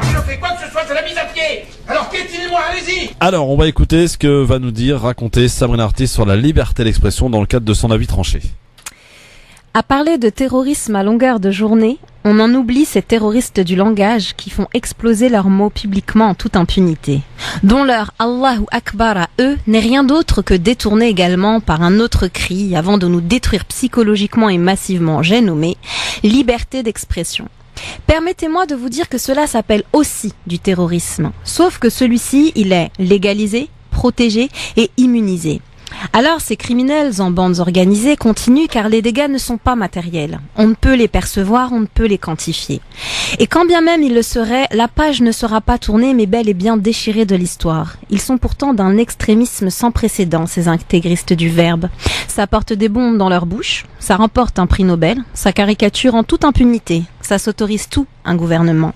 Je fais quoi que ce soit, c'est la mise à pied. Alors piétinez-moi, allez-y. Alors on va écouter ce que va nous raconter Sabrina Artiste sur la liberté d'expression dans le cadre de son avis tranché. À parler de terrorisme à longueur de journée, on en oublie ces terroristes du langage qui font exploser leurs mots publiquement en toute impunité, dont leur Allahu Akbar à eux n'est rien d'autre que détourné également par un autre cri avant de nous détruire psychologiquement et massivement, j'ai nommé liberté d'expression. Permettez-moi de vous dire que cela s'appelle aussi du terrorisme, sauf que celui-ci, il est légalisé, protégé et immunisé. Alors ces criminels en bandes organisées continuent car les dégâts ne sont pas matériels. On ne peut les percevoir, on ne peut les quantifier. Et quand bien même ils le seraient, la page ne sera pas tournée mais bel et bien déchirée de l'histoire. Ils sont pourtant d'un extrémisme sans précédent, ces intégristes du verbe. Ça porte des bombes dans leur bouche, ça remporte un prix Nobel, ça caricature en toute impunité, ça s'autorise tout, un gouvernement.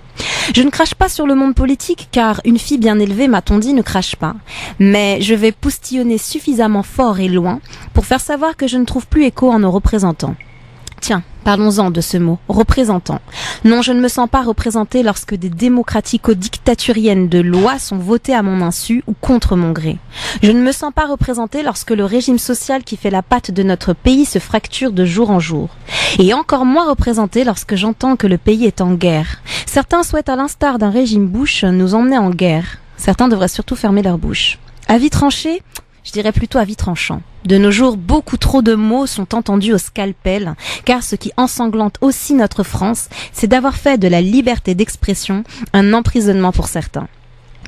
Je ne crache pas sur le monde politique car une fille bien élevée, m'a-t-on dit, ne crache pas. Mais je vais poustillonner suffisamment fort et loin pour faire savoir que je ne trouve plus écho en nos représentants. Tiens, parlons-en de ce mot, représentant. Non, je ne me sens pas représentée lorsque des démocratico-dictaturiennes de loi sont votées à mon insu ou contre mon gré. Je ne me sens pas représentée lorsque le régime social qui fait la patte de notre pays se fracture de jour en jour. Et encore moins représentée lorsque j'entends que le pays est en guerre. Certains souhaitent, à l'instar d'un régime Bush, nous emmener en guerre. Certains devraient surtout fermer leur bouche. Avis tranché ? Je dirais plutôt avis tranchant. De nos jours, beaucoup trop de mots sont entendus au scalpel, car ce qui ensanglante aussi notre France, c'est d'avoir fait de la liberté d'expression un emprisonnement pour certains.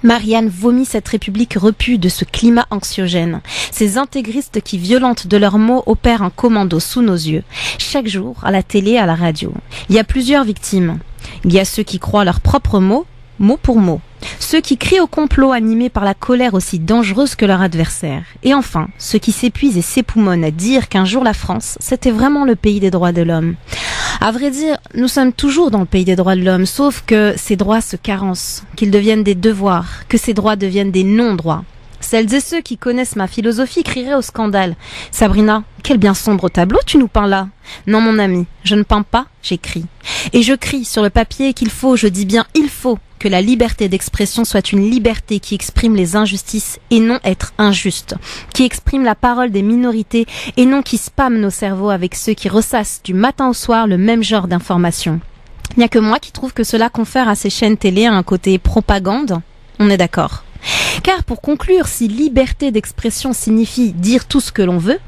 Marianne vomit cette république repue de ce climat anxiogène. Ces intégristes qui, violentent de leurs mots, opèrent un commando sous nos yeux. Chaque jour, à la télé, à la radio. Il y a plusieurs victimes. Il y a ceux qui croient leurs propres mots, mot pour mot. Ceux qui crient au complot animés par la colère aussi dangereuse que leur adversaire. Et enfin, ceux qui s'épuisent et s'époumonnent à dire qu'un jour la France, c'était vraiment le pays des droits de l'homme. À vrai dire, nous sommes toujours dans le pays des droits de l'homme, sauf que ces droits se carencent, qu'ils deviennent des devoirs, que ces droits deviennent des non-droits. Celles et ceux qui connaissent ma philosophie crieraient au scandale. Sabrina, quel bien sombre tableau tu nous peins là. Non mon ami, je ne peins pas, j'écris. Et je crie sur le papier qu'il faut, je dis bien il faut, que la liberté d'expression soit une liberté qui exprime les injustices et non être injuste, qui exprime la parole des minorités et non qui spamme nos cerveaux avec ceux qui ressassent du matin au soir le même genre d'informations. Il n'y a que moi qui trouve que cela confère à ces chaînes télé un côté propagande. On est d'accord. Car pour conclure, si liberté d'expression signifie dire tout ce que l'on veut,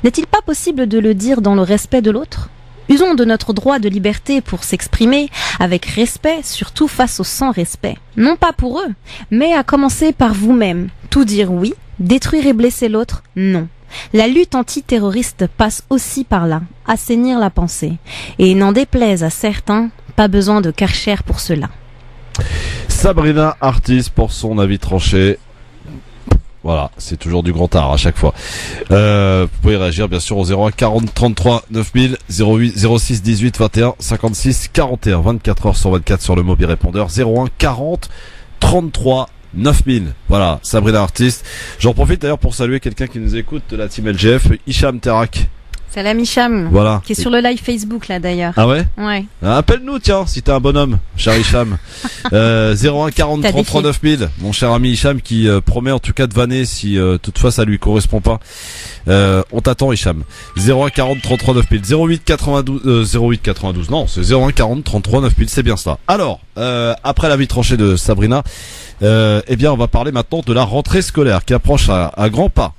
n'est-il pas possible de le dire dans le respect de l'autre ? Usons de notre droit de liberté pour s'exprimer avec respect, surtout face au sans-respect. Non pas pour eux, mais à commencer par vous-même. Tout dire oui, détruire et blesser l'autre, non. La lutte antiterroriste passe aussi par là, assainir la pensée. Et n'en déplaise à certains, pas besoin de Karcher pour cela. Sabrina Artis pour son avis tranché. Voilà, c'est toujours du grand art à chaque fois. Vous pouvez réagir bien sûr au 01 40 33 9000 08 06 18 21 56 41 24 heures sur 24 sur le mobile répondeur 01 40 33 9000. Voilà, Sabrina Artis. J'en profite d'ailleurs pour saluer quelqu'un qui nous écoute de la team LGF, Hicham Terak. Salam Hicham, voilà. Qui est sur le live Facebook là d'ailleurs. Ah ouais? Ouais. Appelle-nous tiens, si t'es un bonhomme, cher Hicham. 01 40 33 9000. Mon cher ami Hicham qui promet en tout cas de vanner si toutefois ça lui correspond pas. On t'attend Hicham. 01 40 33 9000. 08 92 non, c'est 01 40 33 9000, c'est bien ça. Alors, après l'avis tranché de Sabrina, eh bien on va parler maintenant de la rentrée scolaire qui approche à grands pas.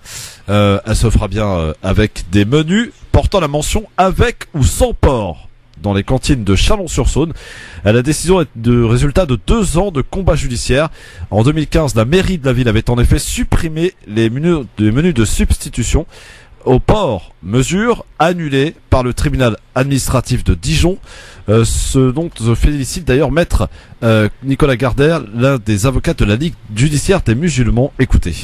Elle se fera bien avec des menus portant la mention avec ou sans porc dans les cantines de Chalon-sur-Saône. La décision est de résultat de 2 ans de combat judiciaire. En 2015, la mairie de la ville avait en effet supprimé les menus de substitution au porc, mesure annulée par le tribunal administratif de Dijon, ce dont se félicite d'ailleurs maître Nicolas Gardère, l'un des avocats de la Ligue judiciaire des musulmans. Écoutez.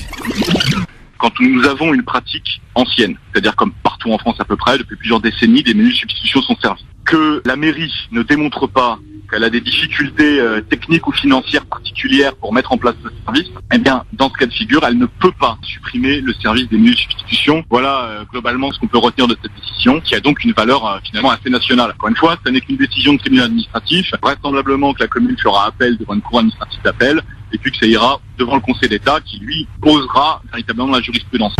Quand nous avons une pratique ancienne, c'est-à-dire comme partout en France à peu près, depuis plusieurs décennies, des menus de substitution sont servis. Que la mairie ne démontre pas qu'elle a des difficultés techniques ou financières particulières pour mettre en place ce service, eh bien, dans ce cas de figure, elle ne peut pas supprimer le service des menus de substitution. Voilà globalement ce qu'on peut retenir de cette décision, qui a donc une valeur finalement assez nationale. Encore une fois, ce n'est qu'une décision de tribunal administratif. Vraisemblablement que la commune fera appel devant une cour administrative d'appel, et puis que ça ira devant le Conseil d'État qui, lui, posera véritablement la jurisprudence.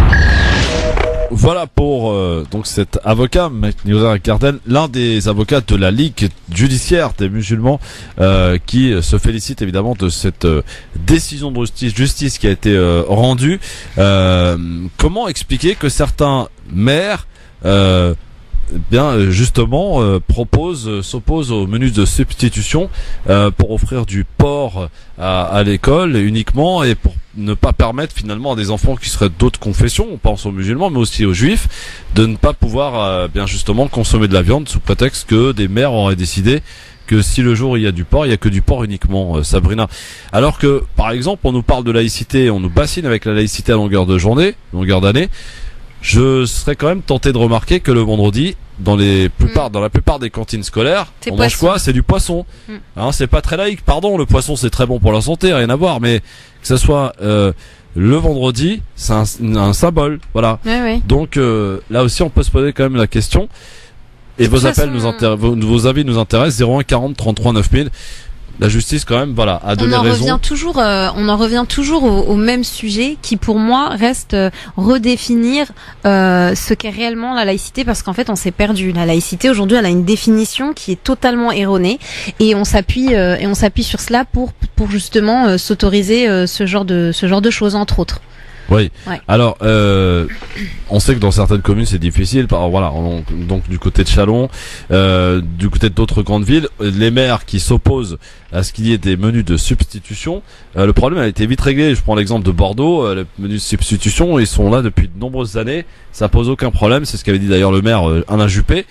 Voilà pour donc cet avocat, Nicolas Gardel, l'un des avocats de la Ligue judiciaire des musulmans, qui se félicite évidemment de cette décision de justice qui a été rendue. Comment expliquer que certains maires s'oppose au menu de substitution pour offrir du porc à l'école uniquement et pour ne pas permettre finalement à des enfants qui seraient d'autres confessions, on pense aux musulmans mais aussi aux juifs, de ne pas pouvoir bien justement consommer de la viande sous prétexte que des maires auraient décidé que si le jour il y a du porc, il y a que du porc uniquement, Sabrina. Alors que par exemple on nous parle de laïcité, on nous bassine avec la laïcité à longueur d'année. Je serais quand même tenté de remarquer que le vendredi, dans la plupart des cantines scolaires, on mange quoi? C'est du poisson. Hein, c'est pas très laïque. Pardon, le poisson c'est très bon pour la santé, rien à voir. Mais que ça soit le vendredi, c'est un symbole. Voilà. Ouais. Donc là aussi, on peut se poser quand même la question. Et vos appels vos avis nous intéressent. 01 40 33 9000. La justice quand même, voilà, a donné raison. On en revient toujours au même sujet qui pour moi reste redéfinir ce qu'est réellement la laïcité, parce qu'en fait on s'est perdu. La laïcité aujourd'hui elle a une définition qui est totalement erronée et on s'appuie sur cela pour justement s'autoriser ce genre de choses entre autres. Oui. Ouais. Alors, on sait que dans certaines communes c'est difficile. Donc du côté de Chalon, du côté d'autres grandes villes, les maires qui s'opposent à ce qu'il y ait des menus de substitution, le problème a été vite réglé. Je prends l'exemple de Bordeaux. Les menus de substitution, ils sont là depuis de nombreuses années. Ça pose aucun problème. C'est ce qu'avait dit d'ailleurs le maire Alain Juppé.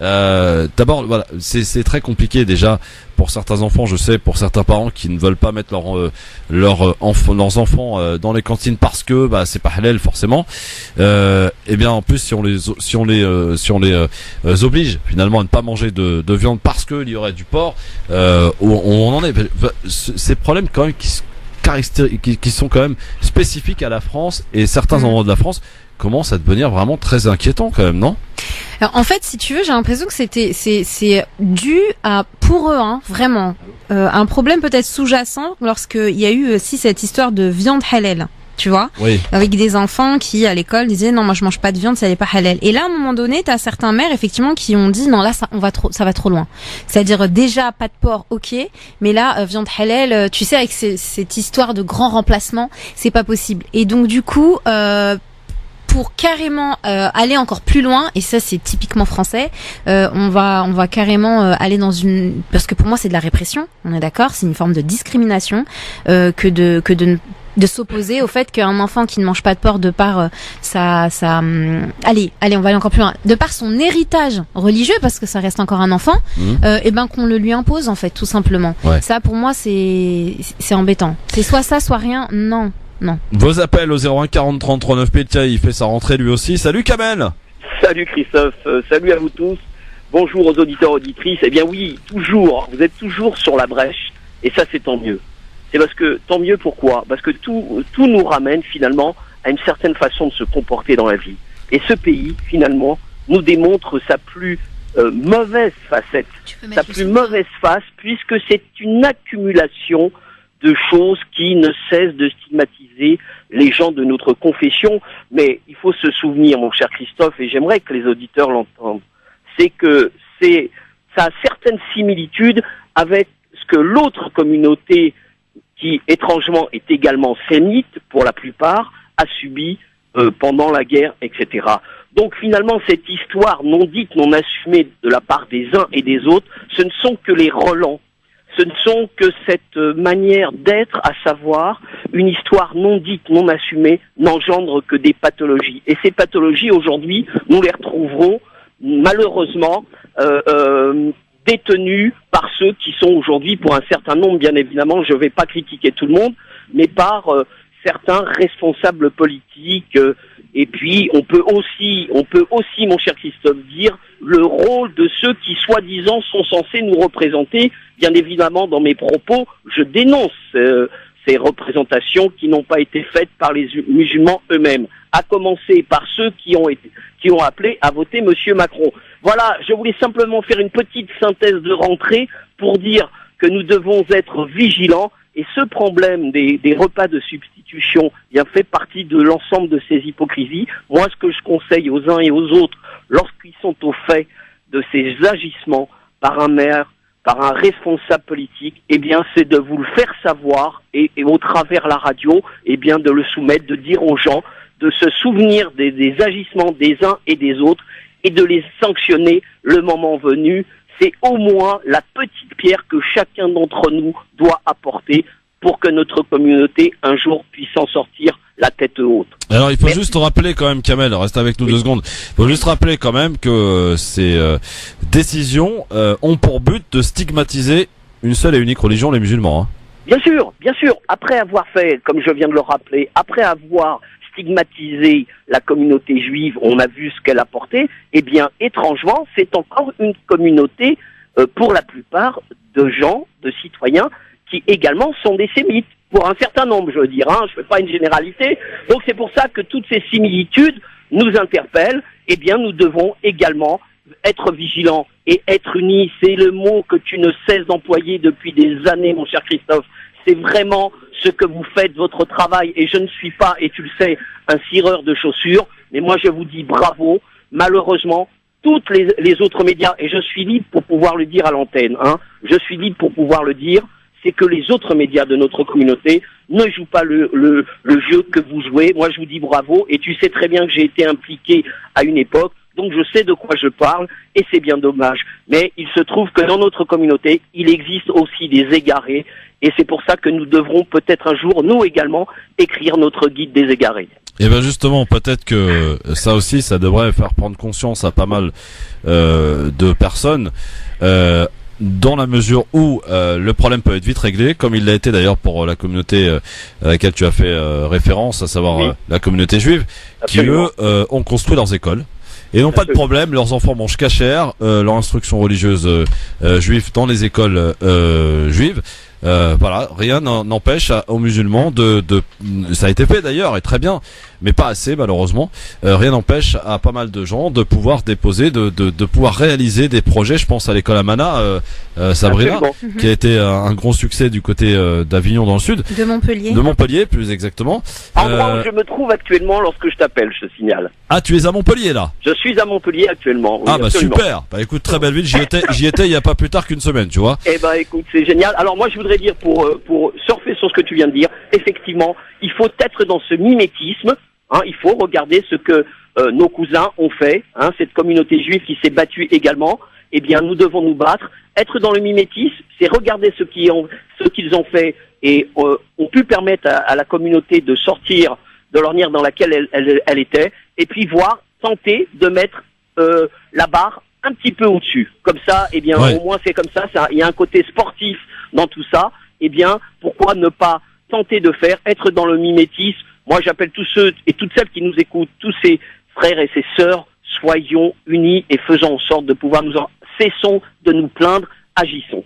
D'abord, voilà, c'est très compliqué déjà pour certains enfants, je sais, pour certains parents qui ne veulent pas mettre leurs enfants dans les cantines parce que c'est pas halal forcément. Et bien en plus si on les oblige finalement à ne pas manger de viande parce qu'il y aurait du porc, on en est. Ces problèmes quand même qui sont quand même spécifiques à la France et certains endroits de la France commencent à devenir vraiment très inquiétants quand même, non? Alors, en fait, si tu veux, j'ai l'impression que c'est dû à, pour eux, vraiment, un problème peut-être sous-jacent lorsqu'il y a eu aussi cette histoire de viande halal. Tu vois, oui. Avec des enfants qui à l'école disaient non, moi je mange pas de viande, ça n'est pas halal. Et là à un moment donné, t'as certains mères effectivement qui ont dit non, là ça va trop loin. C'est-à-dire déjà pas de porc, ok, mais là viande halal, tu sais, avec cette histoire de grand remplacement, c'est pas possible. Et donc du coup, pour carrément aller encore plus loin, et ça c'est typiquement français, on va carrément aller dans une, parce que pour moi c'est de la répression, on est d'accord, c'est une forme de discrimination que de s'opposer au fait qu'un enfant qui ne mange pas de porc de par allez, on va aller encore plus loin, de par son héritage religieux, parce que ça reste encore un enfant, et ben qu'on le lui impose en fait, tout simplement. Ouais. Ça pour moi c'est embêtant. C'est soit ça, soit rien. Non. Vos appels au 01 40 30 39 Tiens, il fait sa rentrée lui aussi. Salut Kamel. Salut Christophe, salut à vous tous. Bonjour aux auditeurs, auditrices. Eh bien oui, toujours, vous êtes toujours sur la brèche, et ça c'est tant mieux. C'est parce que, tant mieux pourquoi? Parce que tout nous ramène finalement à une certaine façon de se comporter dans la vie. Et ce pays, finalement, nous démontre sa plus mauvaise facette, sa plus mauvaise face, puisque c'est une accumulation de choses qui ne cessent de stigmatiser les gens de notre confession. Mais il faut se souvenir, mon cher Christophe, et j'aimerais que les auditeurs l'entendent, c'est que ça a certaines similitudes avec ce que l'autre communauté, qui étrangement est également sémite pour la plupart, a subi pendant la guerre, etc. Donc finalement, cette histoire non dite, non assumée de la part des uns et des autres, ce ne sont que les relents. Ce ne sont que cette manière d'être, à savoir une histoire non dite, non assumée, n'engendre que des pathologies. Et ces pathologies, aujourd'hui, nous les retrouverons malheureusement détenus par ceux qui sont aujourd'hui, pour un certain nombre, bien évidemment, je ne vais pas critiquer tout le monde, mais par certains responsables politiques. Et puis, on peut aussi, mon cher Christophe, dire le rôle de ceux qui, soi-disant, sont censés nous représenter. Bien évidemment, dans mes propos, je dénonce ces représentations qui n'ont pas été faites par les musulmans eux-mêmes, à commencer par ceux qui ont appelé à voter Monsieur Macron. Voilà, je voulais simplement faire une petite synthèse de rentrée pour dire que nous devons être vigilants, et ce problème des repas de substitution fait partie de l'ensemble de ces hypocrisies. Moi, ce que je conseille aux uns et aux autres, lorsqu'ils sont au fait de ces agissements par un maire, par un responsable politique, eh bien, c'est de vous le faire savoir et au travers la radio, eh bien, de le soumettre, de dire aux gens, de se souvenir des agissements des uns et des autres et de les sanctionner le moment venu. C'est au moins la petite pierre que chacun d'entre nous doit apporter pour que notre communauté, un jour, puisse en sortir la tête haute. Alors, il faut juste rappeler quand même, Kamel, reste avec nous 2 secondes. Il faut juste rappeler quand même que ces décisions ont pour but de stigmatiser une seule et unique religion, les musulmans. Hein. Bien sûr. Après avoir fait, comme je viens de le rappeler, après avoir stigmatisé la communauté juive, on a vu ce qu'elle apportait, eh bien, étrangement, c'est encore une communauté, pour la plupart, de gens, de citoyens, qui également sont des sémites. Pour un certain nombre, je veux dire, je fais pas une généralité. Donc c'est pour ça que toutes ces similitudes nous interpellent. Eh bien, nous devons également être vigilants et être unis. C'est le mot que tu ne cesses d'employer depuis des années, mon cher Christophe. C'est vraiment ce que vous faites, votre travail. Et je ne suis pas, et tu le sais, un cireur de chaussures. Mais moi, je vous dis bravo. Malheureusement, toutes les autres médias, et je suis libre pour pouvoir le dire à l'antenne, je suis libre pour pouvoir le dire, c'est que les autres médias de notre communauté ne jouent pas le jeu que vous jouez. Moi, je vous dis bravo, et tu sais très bien que j'ai été impliqué à une époque, donc je sais de quoi je parle, et c'est bien dommage. Mais il se trouve que dans notre communauté, il existe aussi des égarés, et c'est pour ça que nous devrons peut-être un jour, nous également, écrire notre guide des égarés. Et ben justement, peut-être que ça aussi, ça devrait faire prendre conscience à pas mal de personnes, dans la mesure où le problème peut être vite réglé, comme il l'a été d'ailleurs pour la communauté à laquelle tu as fait référence, à savoir la communauté juive, Absolument. qui eux ont construit leurs écoles. Et n'ont pas de problème, leurs enfants mangent cachère, leur instruction religieuse juive dans les écoles juives. Voilà, rien n'empêche aux musulmans ça a été fait d'ailleurs et très bien, mais pas assez malheureusement. Rien n'empêche à pas mal de gens de pouvoir déposer, de pouvoir réaliser des projets. Je pense à l'école Amana, Sabrina, Absolument. qui a été un gros succès du côté d'Avignon dans le sud. De Montpellier. De Montpellier, plus exactement. Endroit où je me trouve actuellement lorsque je t'appelle, je te signale. Ah, tu es à Montpellier là? Je suis à Montpellier actuellement. Oui, Ah bah absolument. super. Bah écoute, très belle ville. J'y étais il y a pas plus tard qu'une semaine, tu vois. Eh ben écoute, c'est génial. Alors moi je voudrais dire pour surfer sur ce que tu viens de dire, effectivement, il faut être dans ce mimétisme, hein, il faut regarder ce que nos cousins ont fait, hein, cette communauté juive qui s'est battue également. Eh bien, nous devons nous battre. Être dans le mimétisme, c'est regarder ce qu'ils ont fait et ont pu permettre à la communauté de sortir de l'ornière dans laquelle elle était, et puis tenter de mettre la barre un petit peu au-dessus. Comme ça, eh bien, au moins c'est comme ça, il y a un côté sportif dans tout ça. Eh bien, pourquoi ne pas tenter de être dans le mimétisme? Moi, j'appelle tous ceux et toutes celles qui nous écoutent, tous ces frères et ces sœurs, soyons unis et faisons en sorte de pouvoir cessons de nous plaindre, agissons.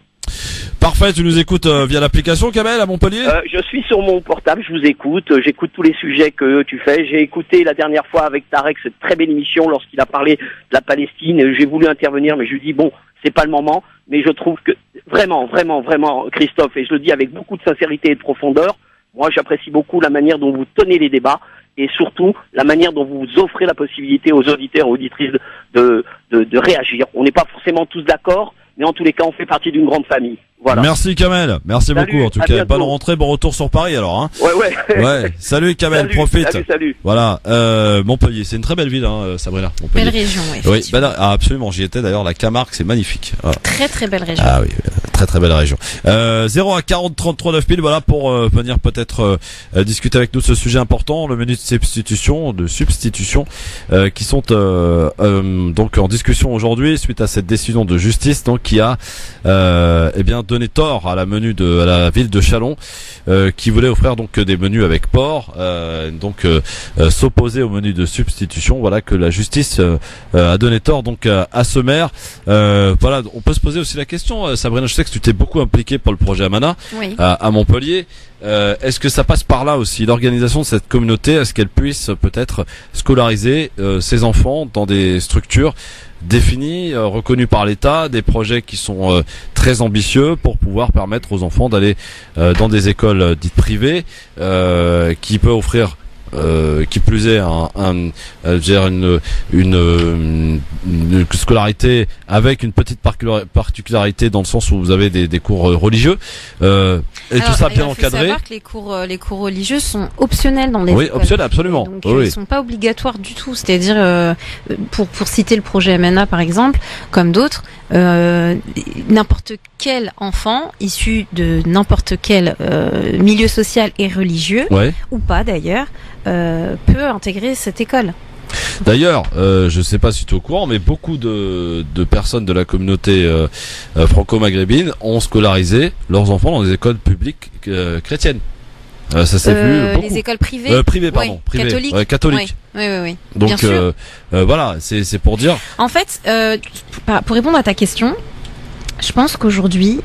Parfait, tu nous écoutes via l'application, Kamel, à Montpellier? Je suis sur mon portable, je vous écoute, j'écoute tous les sujets que tu fais. J'ai écouté la dernière fois avec Tarek cette très belle émission lorsqu'il a parlé de la Palestine. J'ai voulu intervenir, mais je lui dis bon, c'est pas le moment. Mais je trouve que vraiment, vraiment, vraiment, Christophe, et je le dis avec beaucoup de sincérité et de profondeur, moi j'apprécie beaucoup la manière dont vous tenez les débats et surtout la manière dont vous offrez la possibilité aux auditeurs et auditrices de réagir. On n'est pas forcément tous d'accord, mais en tous les cas, on fait partie d'une grande famille. Voilà. Merci Kamel, merci Salut, beaucoup en tout à cas. bientôt. Bonne rentrée, bon retour sur Paris alors. Hein. Ouais. Ouais. Salut Kamel, Salut, profite. salut. Voilà, Montpellier, c'est une très belle ville, hein, Sabrina. Montpellier. Belle région, oui. Oui, absolument. J'y étais d'ailleurs. La Camargue, c'est magnifique. Voilà. Très très belle région. Ah oui, très très belle région. 0 à 40 33 9 000. Voilà pour venir peut-être discuter avec nous de ce sujet important, le menu de substitution, qui sont donc en discussion aujourd'hui suite à cette décision de justice, donc qui a bien donné tort à la ville de Châlons, qui voulait offrir donc des menus avec porc, s'opposer au menu de substitution. Voilà que la justice a donné tort donc à ce maire. Voilà, on peut se poser aussi la question, Sabrina, je sais que tu t'es beaucoup impliquée pour le projet Amana à Montpellier. Est-ce que ça passe par là aussi, l'organisation de cette communauté? Est-ce qu'elle puisse peut-être scolariser ses enfants dans des structures définies, reconnues par l'État, des projets qui sont très ambitieux pour pouvoir permettre aux enfants d'aller dans des écoles dites privées, qui peut offrir qui plus est une scolarité avec une petite particularité dans le sens où vous avez des cours religieux et tout ça bien encadré. Il faut savoir que les cours religieux sont optionnels dans les écoles. Oui, optionnels, absolument. Donc oui. Ils sont pas obligatoires du tout. C'est-à-dire pour citer le projet MNA par exemple, comme d'autres, n'importe quel enfant issu de n'importe quel milieu social et religieux, ou pas d'ailleurs, peut intégrer cette école. D'ailleurs, je sais pas si tu es au courant, mais beaucoup de personnes de la communauté franco-maghrébine ont scolarisé leurs enfants dans des écoles publiques chrétiennes. Ça s'est vu beaucoup. Les écoles privées. Privées, pardon. Catholiques. Catholiques. Oui. Donc bien sûr. voilà, c'est pour dire. En fait, pour répondre à ta question, je pense qu'aujourd'hui,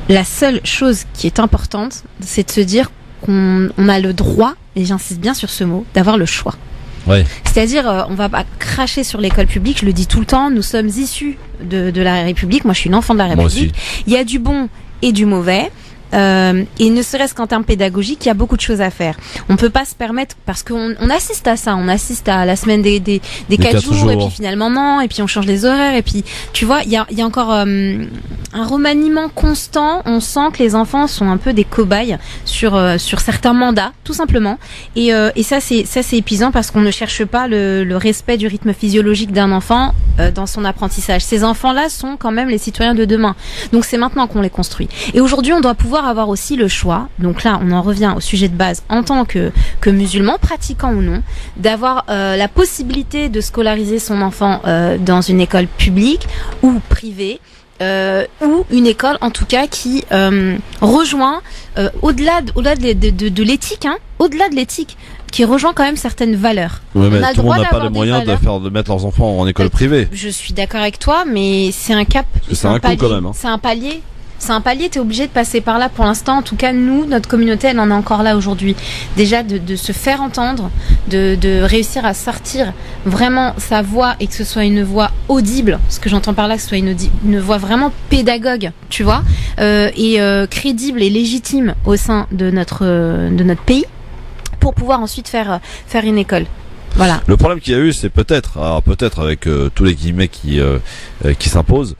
la seule chose qui est importante, c'est de se dire qu'on a le droit, et j'insiste bien sur ce mot, d'avoir le choix. Ouais. C'est-à-dire, on va pas cracher sur l'école publique, je le dis tout le temps, nous sommes issus de la République, moi je suis une enfant de la République. Il y a du bon et du mauvais. Et ne serait-ce qu'en termes pédagogiques, il y a beaucoup de choses à faire. On peut pas se permettre, parce qu'on assiste à ça, on assiste à la semaine des 4 jours, et puis finalement non, et puis on change les horaires, et puis tu vois, il y a encore remaniement constant. On sent que les enfants sont un peu des cobayes sur certains mandats, tout simplement. Et ça c'est épuisant parce qu'on ne cherche pas le respect du rythme physiologique d'un enfant dans son apprentissage. Ces enfants-là sont quand même les citoyens de demain. Donc c'est maintenant qu'on les construit. Et aujourd'hui, on doit pouvoir avoir aussi le choix. Donc là, on en revient au sujet de base en tant que musulman, pratiquant ou non, d'avoir la possibilité de scolariser son enfant dans une école publique ou privée. Ou une école en tout cas qui rejoint au-delà de l'éthique, au-delà de l'éthique, qui rejoint quand même certaines valeurs. Ouais, mais tout le monde n'a pas les moyens de mettre leurs enfants en école privée. Je suis d'accord avec toi, mais c'est un cap, c'est un coup quand même. C'est un palier. C'est un palier, t'es obligé de passer par là pour l'instant. En tout cas, nous, notre communauté, elle en est encore là aujourd'hui. Déjà, de se faire entendre, de réussir à sortir vraiment sa voix et que ce soit une voix audible. Ce que j'entends par là, que ce soit une voix vraiment pédagogue, tu vois, et crédible et légitime au sein de notre pays pour pouvoir ensuite faire une école. Voilà. Le problème qu'il y a eu, c'est peut-être avec tous les guillemets qui s'imposent,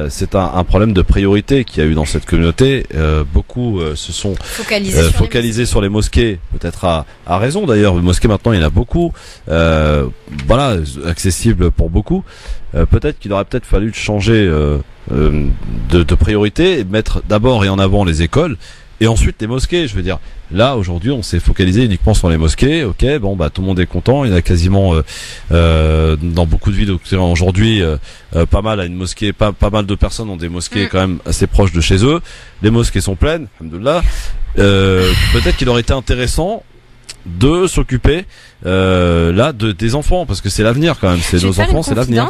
c'est un problème de priorité qu'il y a eu dans cette communauté. Beaucoup se sont focalisés sur les mosquées, peut-être à raison d'ailleurs. Les mosquées maintenant, il y en a beaucoup, voilà, accessibles pour beaucoup. Peut-être qu'il aurait fallu changer de priorité et mettre d'abord et en avant les écoles. Et ensuite les mosquées, je veux dire, là aujourd'hui on s'est focalisé uniquement sur les mosquées. Ok, bon bah tout le monde est content. Il y en a quasiment dans beaucoup de villes aujourd'hui pas mal à une mosquée, pas mal de personnes ont des mosquées quand même assez proches de chez eux. Les mosquées sont pleines, alhamdoulilah. Peut-être qu'il aurait été intéressant de s'occuper là des enfants parce que c'est l'avenir quand même. C'est nos enfants, c'est l'avenir.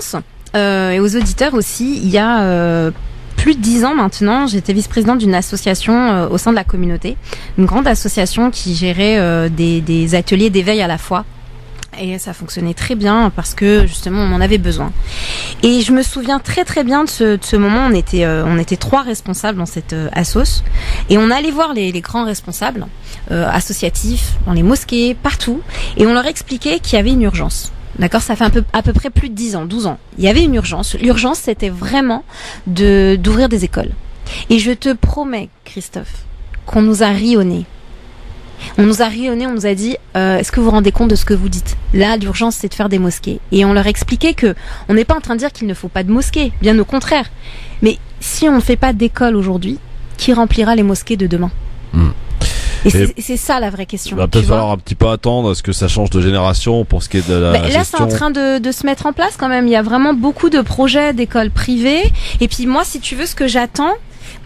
Et aux auditeurs aussi, il y a plus de 10 ans maintenant, j'étais vice-présidente d'une association au sein de la communauté, une grande association qui gérait des ateliers d'éveil à la foi. Et ça fonctionnait très bien parce que justement on en avait besoin. Et je me souviens très très bien de ce moment. On était 3 responsables dans cette assos et on allait voir les grands responsables associatifs dans les mosquées, partout, et on leur expliquait qu'il y avait une urgence. D'accord, ça fait à peu près plus de 10 ans, 12 ans. Il y avait une urgence. L'urgence, c'était vraiment d'ouvrir des écoles. Et je te promets, Christophe, qu'on nous a ri au nez. On nous a ri au nez, on nous a dit, est-ce que vous vous rendez compte de ce que vous dites? Là, l'urgence, c'est de faire des mosquées. Et on leur expliquait que on n'est pas en train de dire qu'il ne faut pas de mosquées, bien au contraire. Mais si on ne fait pas d'école aujourd'hui, qui remplira les mosquées de demain? Et c'est ça la vraie question. Il va peut-être falloir un petit peu attendre à ce que ça change de génération pour ce qui est de la gestion. Là, c'est en train de se mettre en place quand même. Il y a vraiment beaucoup de projets d'écoles privées. Et puis moi, si tu veux, ce que j'attends,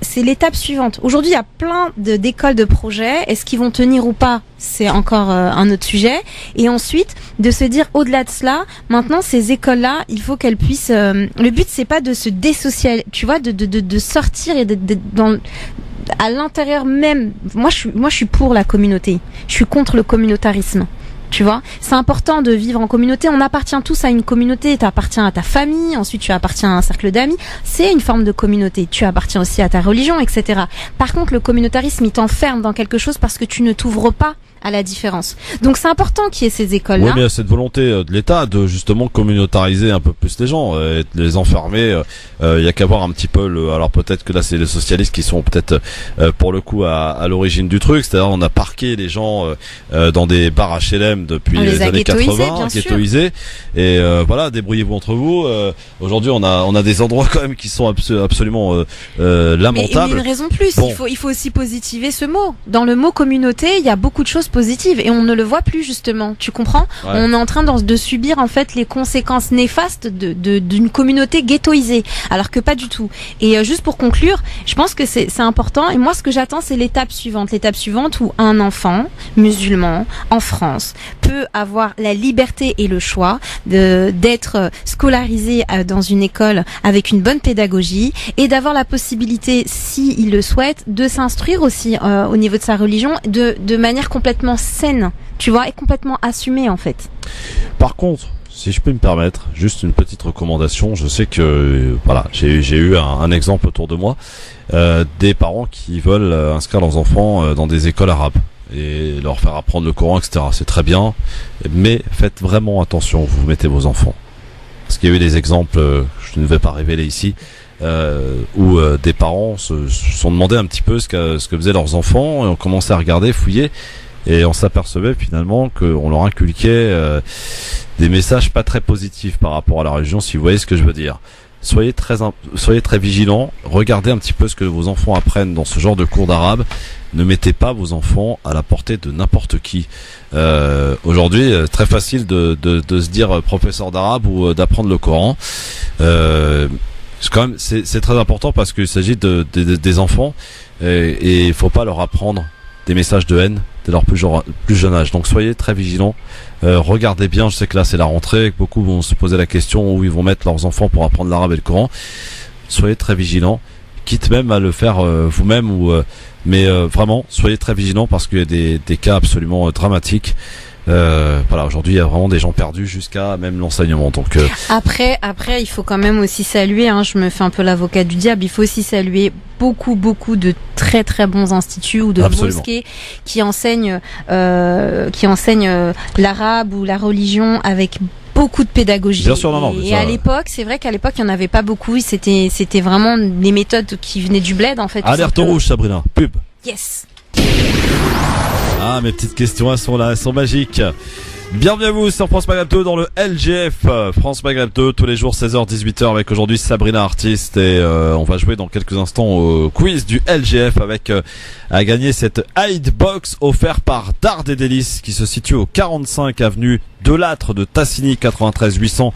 c'est l'étape suivante. Aujourd'hui, il y a plein d'écoles de projets. Est-ce qu'ils vont tenir ou pas? C'est encore un autre sujet. Et ensuite, de se dire au-delà de cela, maintenant ces écoles-là, il faut qu'elles puissent. Le but, c'est pas de se dissocier, tu vois, de sortir et d'être dans à l'intérieur même. Moi, je suis pour la communauté. Je suis contre le communautarisme. Tu vois, c'est important de vivre en communauté. On appartient tous à une communauté. Tu appartiens à ta famille, ensuite tu appartiens à un cercle d'amis. C'est une forme de communauté. Tu appartiens aussi à ta religion, etc. Par contre, le communautarisme, il t'enferme dans quelque chose parce que tu ne t'ouvres pas à la différence. Donc c'est important qu'il y ait ces écoles-là. Oui, mais il y a cette volonté de l'État de justement communautariser un peu plus les gens, et de les enfermer. Il y a qu'à voir un petit peu alors peut-être que là c'est les socialistes qui sont peut-être pour le coup à l'origine du truc. C'est-à-dire on a parqué les gens dans des bars HLM depuis les années 80, ghettoisés. Et voilà, débrouillez-vous entre vous. Aujourd'hui on a des endroits quand même qui sont absolument lamentables. Mais une raison plus. Bon. Il faut aussi positiver ce mot. Dans le mot communauté, il y a beaucoup de choses positives et on ne le voit plus justement. Tu comprends? Ouais. On est en train de subir en fait les conséquences néfastes d'une communauté ghettoisée, alors que pas du tout. Et juste pour conclure, je pense que c'est important. Et moi, ce que j'attends, c'est l'étape suivante où un enfant musulman en France peut avoir la liberté et le choix d'être scolarisé dans une école avec une bonne pédagogie et d'avoir la possibilité, si il le souhaite, de s'instruire aussi au niveau de sa religion de manière complètement saine, tu vois, et complètement assumée en fait. Par contre, si je peux me permettre, juste une petite recommandation. Je sais que voilà, j'ai eu un exemple autour de moi, des parents qui veulent inscrire leurs enfants dans des écoles arabes et leur faire apprendre le Coran, etc. C'est très bien, mais faites vraiment attention où vous mettez vos enfants, parce qu'il y a eu des exemples, je ne vais pas révéler ici, où des parents se sont demandé un petit peu ce que faisaient leurs enfants et ont commencé à regarder, fouiller, et on s'apercevait finalement qu'on leur inculquait des messages pas très positifs par rapport à la religion, si vous voyez ce que je veux dire. Soyez très vigilants, regardez un petit peu ce que vos enfants apprennent dans ce genre de cours d'arabe. Ne mettez pas vos enfants à la portée de n'importe qui. Aujourd'hui, très facile de se dire professeur d'arabe ou d'apprendre le Coran. C'est très important parce qu'il s'agit des enfants et il faut pas leur apprendre des messages de haine dès leur plus jeune âge. Donc soyez très vigilants. Regardez bien, je sais que là c'est la rentrée, que beaucoup vont se poser la question où ils vont mettre leurs enfants pour apprendre l'arabe et le Coran. Soyez très vigilants, quitte même à le faire vous-même mais vraiment soyez très vigilants parce qu'il y a des cas absolument dramatiques. Voilà, aujourd'hui il y a vraiment des gens perdus jusqu'à même l'enseignement. Donc après il faut quand même aussi saluer, je me fais un peu l'avocat du diable, il faut aussi saluer beaucoup de très très bons instituts ou de mosquées qui enseignent l'arabe ou la religion avec beaucoup de pédagogie. Bien sûr, non, et à l'époque, c'est vrai qu'à l'époque, il n'y en avait pas beaucoup. C'était vraiment les méthodes qui venaient du bled, en fait. Alerte rouge, Sabrina. Pub. Yes. Ah, mes petites questions, elles sont là, elles sont magiques. Bienvenue à vous sur France Maghreb 2 dans le LGF. France Maghreb 2, tous les jours 16h-18h avec aujourd'hui Sabrina Artiste et on va jouer dans quelques instants au quiz du LGF avec à gagner cette Hidebox offert par Dard et Délices qui se situe au 45 avenue de Lattre de Tassigny 93 800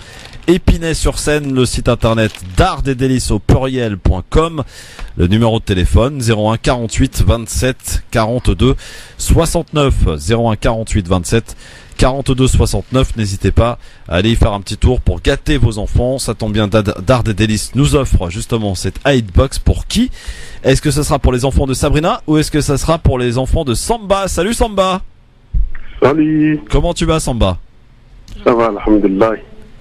Épinay-sur-Seine, le site internet dardetdélices au pluriel.com, le numéro de téléphone 01 48 27 42 69 01 48 27 42 69, n'hésitez pas à aller y faire un petit tour pour gâter vos enfants. Ça tombe bien, Dard et Délices nous offre justement cette Hidebox pour qui? Est-ce que ce sera pour les enfants de Sabrina ou est-ce que ça sera pour les enfants de Samba? Salut Samba. Salut. Comment tu vas Samba? Ça va, alhamdoulilah.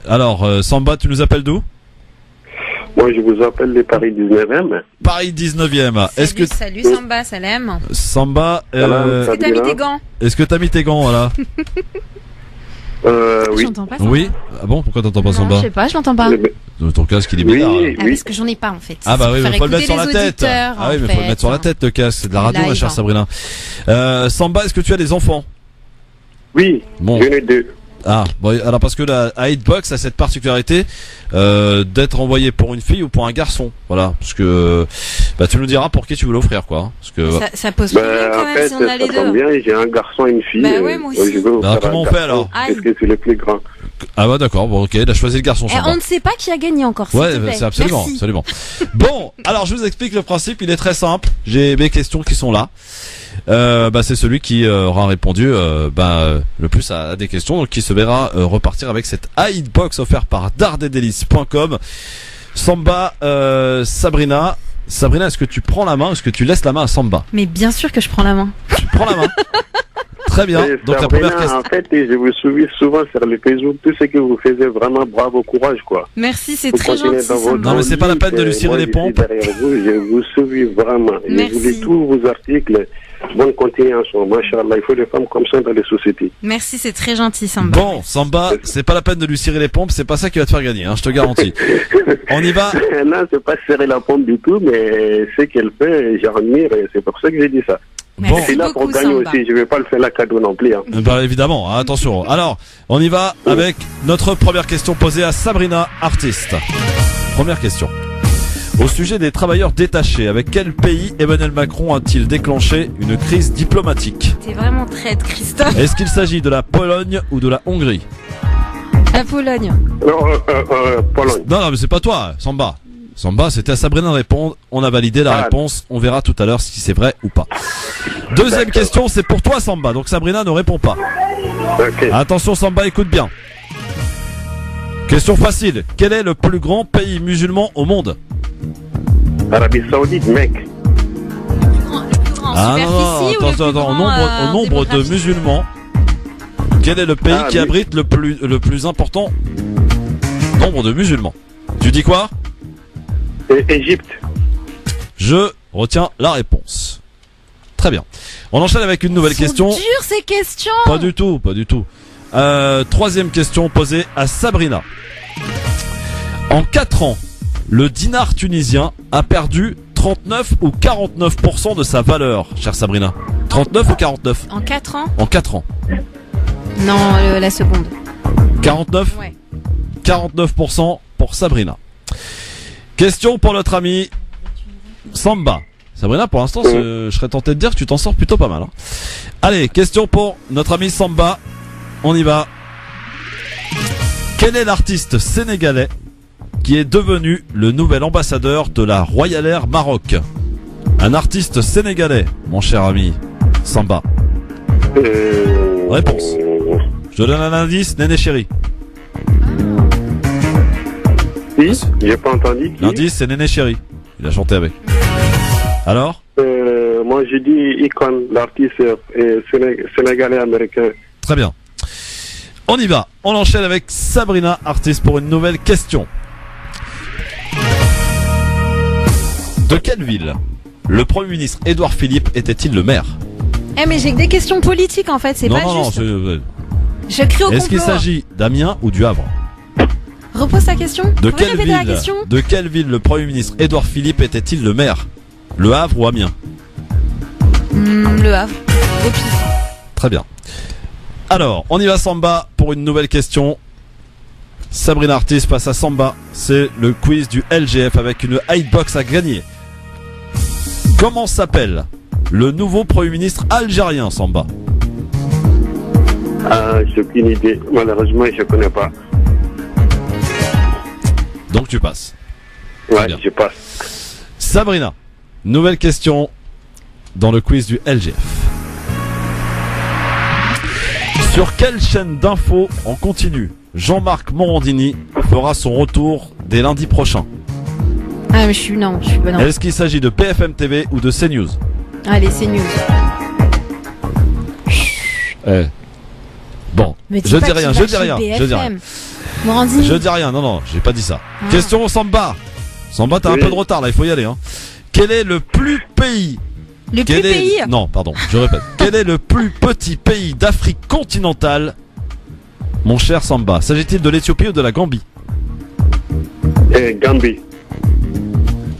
Alors Samba, tu nous appelles d'où? Moi je vous appelle les Paris 19e. Paris 19e. Salut Samba, salam. Samba, est-ce que t'as mis tes gants? Est-ce que t'as mis tes gants là? Oui. J'entends pas Samba. Oui. Ah bon, pourquoi t'entends pas Samba? Je sais pas, je l'entends pas. Ton casque il est bizarre. Oui. Parce que j'en ai pas en fait. Ah bah oui, mais faut le mettre sur la tête. Ah oui, mais faut le mettre sur la tête le casque, c'est de la radio ma chère Sabrina. Samba, est-ce que tu as des enfants? Oui, bon. j'en ai deux. Ah, bon, alors parce que la Hidebox a cette particularité d'être envoyée pour une fille ou pour un garçon. Voilà, parce que tu nous diras pour qui tu veux l'offrir quoi. Parce que ça pose problème quand même si on a les deux. Bien, j'ai un garçon et une fille. Bah ouais, moi aussi. Comment on fait alors? Est-ce que c'est le plus grand? Ah bah d'accord, bon ok, il a choisi le garçon. On ne sait pas qui a gagné encore. Ouais, c'est absolument. Bon, alors je vous explique le principe, il est très simple. J'ai mes questions qui sont là. C'est celui qui aura répondu le plus à des questions, donc qui se verra repartir avec cette Hidebox offerte par dardetdélices.com. Samba, Sabrina, est-ce que tu prends la main ou est-ce que tu laisses la main à Samba? Mais bien sûr que je prends la main. Tu prends la main. Très bien. Donc Sabrina, la première question. En fait, je vous suis souvent sur le Facebook, tout ce que vous faites, vraiment bravo, courage quoi. Merci, c'est très gentil. Non mais c'est pas la peine de lui cirer les pompes. Derrière vous, je vous suis vraiment. Merci. Je lis tous vos articles. Bonne continuation, machallah, il faut des femmes comme ça dans les sociétés. Merci, c'est très gentil Samba. Bon, Samba, c'est pas la peine de lui cirer les pompes, c'est pas ça qui va te faire gagner, je te garantis. On y va. Non, c'est pas serrer la pompe du tout, mais ce qu'elle fait, j'admire et c'est pour ça que j'ai dit ça. Merci c'est là beaucoup, pour gagner Samba. aussi, je vais pas le faire la cadeau non plus. Évidemment, attention. Alors, on y va avec notre première question posée à Sabrina Artiste. Première question. Au sujet des travailleurs détachés, avec quel pays Emmanuel Macron a-t-il déclenché une crise diplomatique? T'es vraiment traître, Christophe. Est-ce qu'il s'agit de la Pologne ou de la Hongrie? La Pologne. Pologne. Non, mais c'est pas toi, Samba. Samba, c'était à Sabrina de répondre. On a validé la réponse. On verra tout à l'heure si c'est vrai ou pas. Deuxième question, c'est pour toi, Samba. Donc Sabrina ne répond pas. Okay. Attention, Samba, écoute bien. Question facile. Quel est le plus grand pays musulman au monde? Arabie Saoudite, mec. Attends, au nombre de musulmans, quel est le pays qui abrite le plus important nombre de musulmans? Tu dis quoi? Égypte. Je retiens la réponse. Très bien. On enchaîne avec une nouvelle question. C'est dur ces questions. Pas du tout. Troisième question posée à Sabrina. En 4 ans, le dinar tunisien a perdu 39 ou 49% de sa valeur, chère Sabrina? 39 ou 49? En 4 ans? En 4 ans. Non, la seconde. 49? Ouais. 49% pour Sabrina. Question pour notre ami Samba. Sabrina, pour l'instant, je serais tenté de dire que tu t'en sors plutôt pas mal. Hein. Allez, question pour notre ami Samba. On y va. Quel est l'artiste sénégalais qui est devenu le nouvel ambassadeur de la Royal Air Maroc? Un artiste sénégalais, mon cher ami Samba. Réponse. Je te donne un indice, Néné Chéri. Oui, j'ai pas entendu. L'indice, c'est Néné Chéri. Il a chanté avec. Alors? Moi, j'ai dit Icon, l'artiste sénégalais américain. Très bien. On y va. On enchaîne avec Sabrina, artiste, pour une nouvelle question. De quelle ville le Premier ministre Édouard Philippe était-il le maire? Eh mais j'ai que des questions politiques en fait, c'est pas juste. Je crie au complot. Est-ce qu'il s'agit d'Amiens ou du Havre? Repose ta question. De quelle ville le Premier ministre Édouard Philippe était-il le maire? Le Havre ou Amiens? Le Havre. Au pif. Très bien. Alors, on y va Samba pour une nouvelle question. Sabrina Artis passe à Samba. C'est le quiz du LGF avec une Hitebox à gagner. Comment s'appelle le nouveau Premier ministre algérien, Samba? J'ai aucune idée. Malheureusement, je connais pas. Donc tu passes. Ouais, je passe. Sabrina, nouvelle question dans le quiz du LGF. Sur quelle chaîne d'infos en continu Jean-Marc Morandini fera son retour dès lundi prochain? Ah mais je suis pas non. Est-ce qu'il s'agit de BFM TV ou de CNews? Allez, CNews. Bon, mais je dis rien. Morandini. Je dis rien, non, j'ai pas dit ça. Question au Samba. Samba, t'as un peu de retard là, il faut y aller. Hein. Quel est le plus pays Non, pardon, je répète. Quel est le plus petit pays d'Afrique continentale, mon cher Samba? S'agit-il de l'Éthiopie ou de la Gambie? Gambie.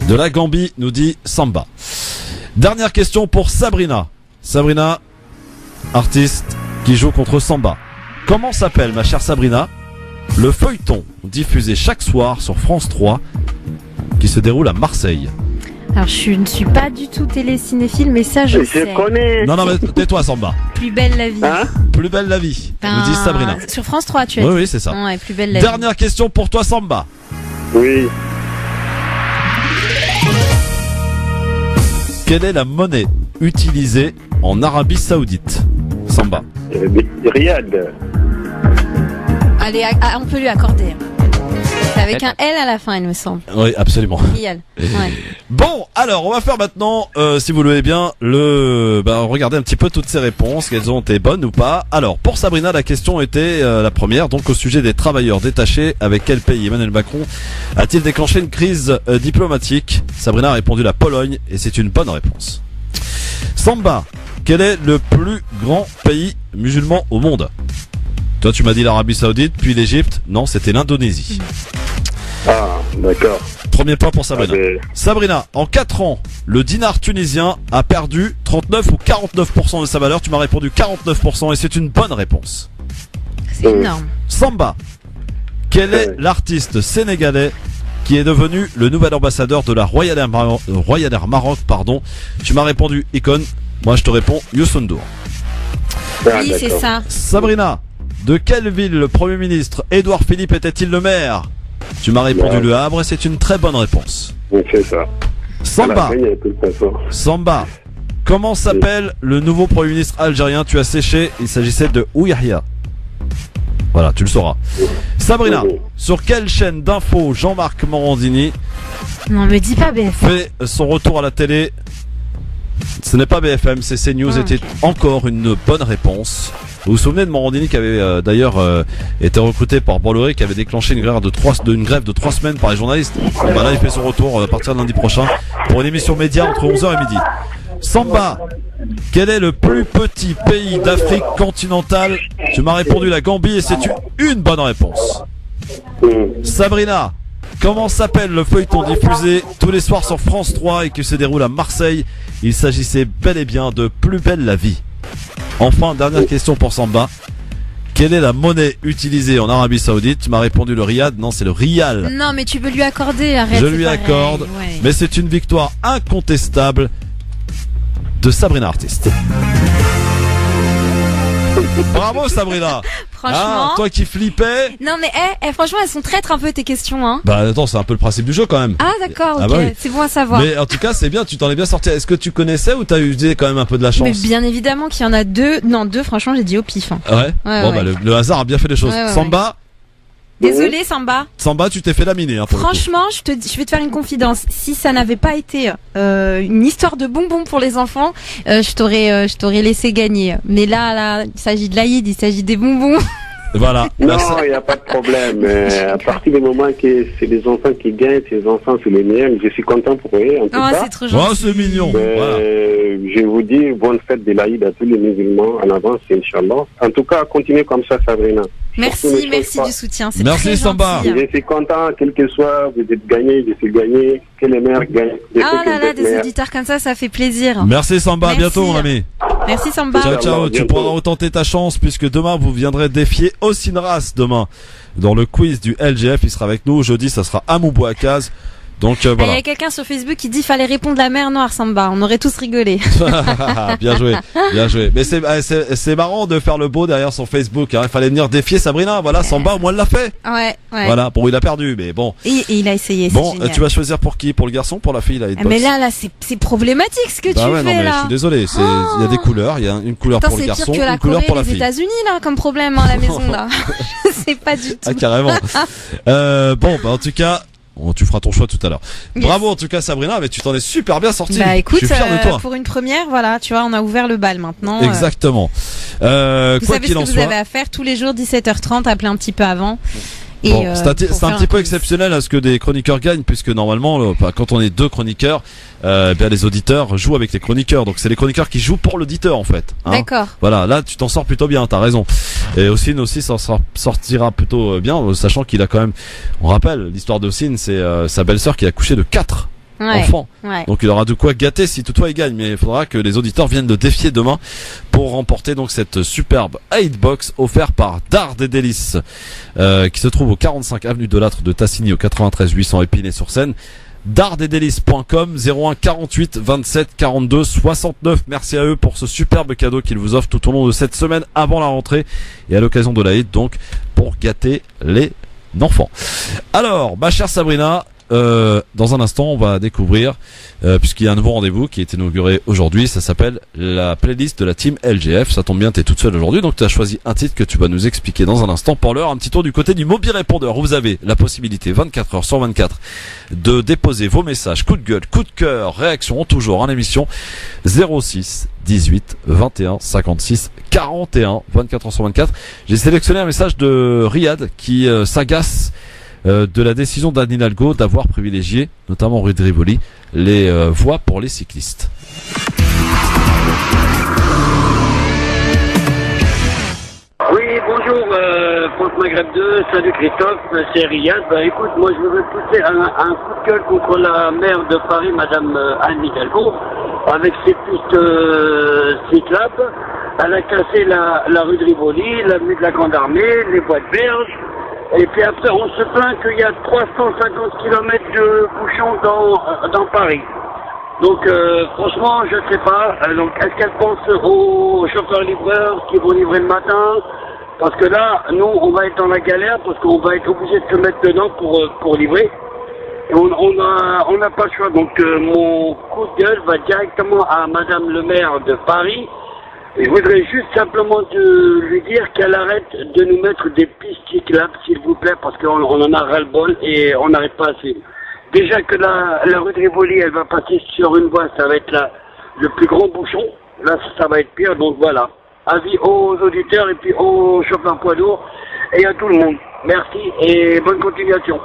De la Gambie, nous dit Samba. Dernière question pour Sabrina. Sabrina, artiste qui joue contre Samba. Comment s'appelle, ma chère Sabrina, le feuilleton diffusé chaque soir sur France 3 qui se déroule à Marseille? Alors je ne suis pas du tout télécinéphile, mais ça je sais. Connais. Non, mais tais-toi Samba. Plus belle la vie. Hein? Plus belle la vie, nous dit Sabrina. Sur France 3 tu as dit. Oui, c'est ça. Ouais, plus belle la vie. Dernière question pour toi Samba. Oui. Quelle est la monnaie utilisée en Arabie Saoudite, Samba? Riyad. Allez, on peut lui accorder. C'est avec un L à la fin, il me semble. Oui, absolument. Riyad. Ouais. Bon, alors on va faire maintenant, si vous le voulez bien, regarder un petit peu toutes ces réponses, qu'elles ont été bonnes ou pas. Alors, pour Sabrina, la question était la première, donc au sujet des travailleurs détachés. Avec quel pays Emmanuel Macron a-t-il déclenché une crise diplomatique? Sabrina a répondu la Pologne, et c'est une bonne réponse. Samba, quel est le plus grand pays musulman au monde? Toi, tu m'as dit l'Arabie Saoudite, puis l'Égypte. Non, c'était l'Indonésie. Ah, d'accord. Premier point pour Sabrina. Sabrina, en 4 ans, le dinar tunisien a perdu 39 ou 49% de sa valeur. Tu m'as répondu 49% et c'est une bonne réponse. C'est énorme. Samba, quel est l'artiste sénégalais qui est devenu le nouvel ambassadeur de la Royal Air Maroc, pardon. Tu m'as répondu Icon. Moi, je te réponds Youssou N'Dour. Oui, c'est ça. Sabrina, de quelle ville le Premier ministre Édouard Philippe était-il le maire? Tu m'as répondu Le Havre et c'est une très bonne réponse. C'est ça. Samba, comment s'appelle le nouveau Premier ministre algérien? Tu as séché, il s'agissait de Ouyahia. Voilà, tu le sauras. Sabrina, sur quelle chaîne d'infos Jean-Marc Morandini Non, me dis pas BFM. fait son retour à la télé? Ce n'est pas BFM, c'est CNews. Était encore une bonne réponse. Vous vous souvenez de Morandini qui avait d'ailleurs été recruté par Bolloré, qui avait déclenché une grève de 3 semaines par les journalistes. Et là, il fait son retour à partir de lundi prochain pour une émission média entre 11h et midi. Samba, quel est le plus petit pays d'Afrique continentale? Tu m'as répondu la Gambie et c'est une bonne réponse. Sabrina, comment s'appelle le feuilleton diffusé tous les soirs sur France 3 et qui se déroule à Marseille? Il s'agissait bel et bien de Plus belle la vie. Enfin, dernière question pour Samba. Quelle est la monnaie utilisée en Arabie Saoudite? Tu m'as répondu le riad. Non, c'est le rial. Non, mais tu peux lui accorder, arrête. Je lui accorde, ouais. mais c'est une victoire incontestable de Sabrina Artiste. Bravo Sabrina. Franchement. Toi qui flippais. Non mais franchement elles sont traîtres un peu tes questions hein. Bah attends, c'est un peu le principe du jeu quand même. Ah d'accord, ok, bah oui. C'est bon à savoir. Mais en tout cas c'est bien, tu t'en es bien sorti. Est-ce que tu connaissais ou t'as eu quand même un peu de la chance? Mais bien évidemment qu'il y en a deux. Non, deux franchement j'ai dit au pif hein. Ouais, bon ouais. Bah le hasard a bien fait les choses. Samba. Désolé Samba. Samba, tu t'es fait laminer hein, pour franchement, je vais te faire une confidence. Si ça n'avait pas été une histoire de bonbons pour les enfants, je t'aurais laissé gagner. Mais là, il s'agit de l'Aïd, il s'agit des bonbons. Voilà. Non, il n'y a pas de problème. À partir du moment que c'est les enfants qui gagnent, ces enfants, c'est les miens. Je suis content pour eux, en tout cas. C'est trop gentil. Oh, c'est mignon. Voilà. Je vous dis bonne fête de l'Aïd à tous les musulmans en avance, Inch'Allah. En tout cas, continuez comme ça, Sabrina. Merci du soutien. C'est merci très Samba. gentil. Je suis content, quel que soit, vous êtes gagné, je suis gagné, que les maires gagnent. Ah là là, des auditeurs comme ça fait plaisir. Merci Samba, à bientôt mon ami. Merci Samba. Ciao, tu pourras retenter ta chance puisque demain vous viendrez défier Osinras demain dans le quiz du LGF. Il sera avec nous jeudi, ça sera à Moubouakaz. Donc voilà. Il y a quelqu'un sur Facebook qui dit fallait répondre la mer Noire Samba. On aurait tous rigolé. Bien joué. Mais c'est marrant de faire le beau derrière son Facebook. Hein. Il fallait venir défier Sabrina. Voilà, Samba au moins l'a fait. Ouais. Voilà, bon il a perdu, mais bon. Et il a essayé. Bon, tu vas choisir pour qui? Pour le garçon, pour la fille là. Mais là c'est problématique ce que tu fais non, mais là. je suis désolé. Il y a des couleurs. Il y a une couleur pour le garçon, une couleur pour la fille. C'est pire que la Corée et les États-Unis là comme problème à la maison là. C'est pas du tout. Ah carrément. Bon, en tout cas. Tu feras ton choix tout à l'heure. Yes. Bravo en tout cas Sabrina, mais tu t'en es super bien sorti. Bah écoute, je suis fier de toi. Pour une première, voilà, tu vois, on a ouvert le bal maintenant. Exactement. Vous savez ce que vous soit, avez à faire tous les jours 17h30, appelez un petit peu avant. Et bon, c'est un petit peu exceptionnel à ce que des chroniqueurs gagnent puisque normalement quand on est deux chroniqueurs les auditeurs jouent avec les chroniqueurs, donc c'est les chroniqueurs qui jouent pour l'auditeur en fait hein. D'accord. Voilà, là tu t'en sors plutôt bien, t'as raison. Et Ossine aussi sortira plutôt bien, sachant qu'il a quand même, on rappelle l'histoire d'Ossine, c'est sa belle-sœur qui a accouché de 4 enfants. Ouais. Donc il aura de quoi gâter si toutefois il gagne, mais il faudra que les auditeurs viennent le défier demain pour remporter donc cette superbe 8-box offerte par Dard et Délices qui se trouve au 45 avenue de Lattre de Tassigny au 93 800 Épinay-sur-Seine. dardetdélices.com 01 48 27 42 69. Merci à eux pour ce superbe cadeau qu'ils vous offrent tout au long de cette semaine avant la rentrée et à l'occasion de l'Aïd, donc pour gâter les enfants. Alors ma chère Sabrina, dans un instant on va découvrir puisqu'il y a un nouveau rendez-vous qui est inauguré aujourd'hui, ça s'appelle la playlist de la team LGF. Ça tombe bien, t'es toute seule aujourd'hui, donc tu as choisi un titre que tu vas nous expliquer dans un instant. Pour l'heure, un petit tour du côté du mobile répondeur. Vous avez la possibilité 24 heures sur 24 de déposer vos messages, coup de gueule, coup de cœur, réaction en tout genre en émission 06 18 21 56 41 24 heures sur 24. J'ai sélectionné un message de Riyad qui s'agace de la décision d'Anne Hidalgo d'avoir privilégié, notamment rue de Rivoli, les voies pour les cyclistes. Oui, bonjour, France Maghreb 2, salut Christophe, c'est Riyad. Écoute, moi je voudrais pousser un coup de gueule contre la maire de Paris, Madame Anne Hidalgo, avec ses pistes cyclables. Elle a cassé la rue de Rivoli, l'avenue de la Grande Armée, les voies de berge. Et puis après, on se plaint qu'il y a 350 km de bouchons dans Paris. Donc, franchement, je ne sais pas. Donc, est-ce qu'elle pense aux chauffeurs-livreurs qui vont livrer le matin? Parce que là, nous, on va être dans la galère parce qu'on va être obligé de se mettre dedans pour livrer. Et on n'a pas le choix. Donc, mon coup de gueule va directement à Madame le maire de Paris. Je voudrais juste simplement lui dire qu'elle arrête de nous mettre des pistes cyclables, s'il vous plaît, parce qu'on en a ras-le-bol et on n'arrête pas assez. Déjà que la rue de Rivoli, elle va passer sur une voie, ça va être le plus grand bouchon. Là, ça va être pire, donc voilà. Avis aux auditeurs et puis aux chauffeurs poids lourds et à tout le monde. Merci et bonne continuation.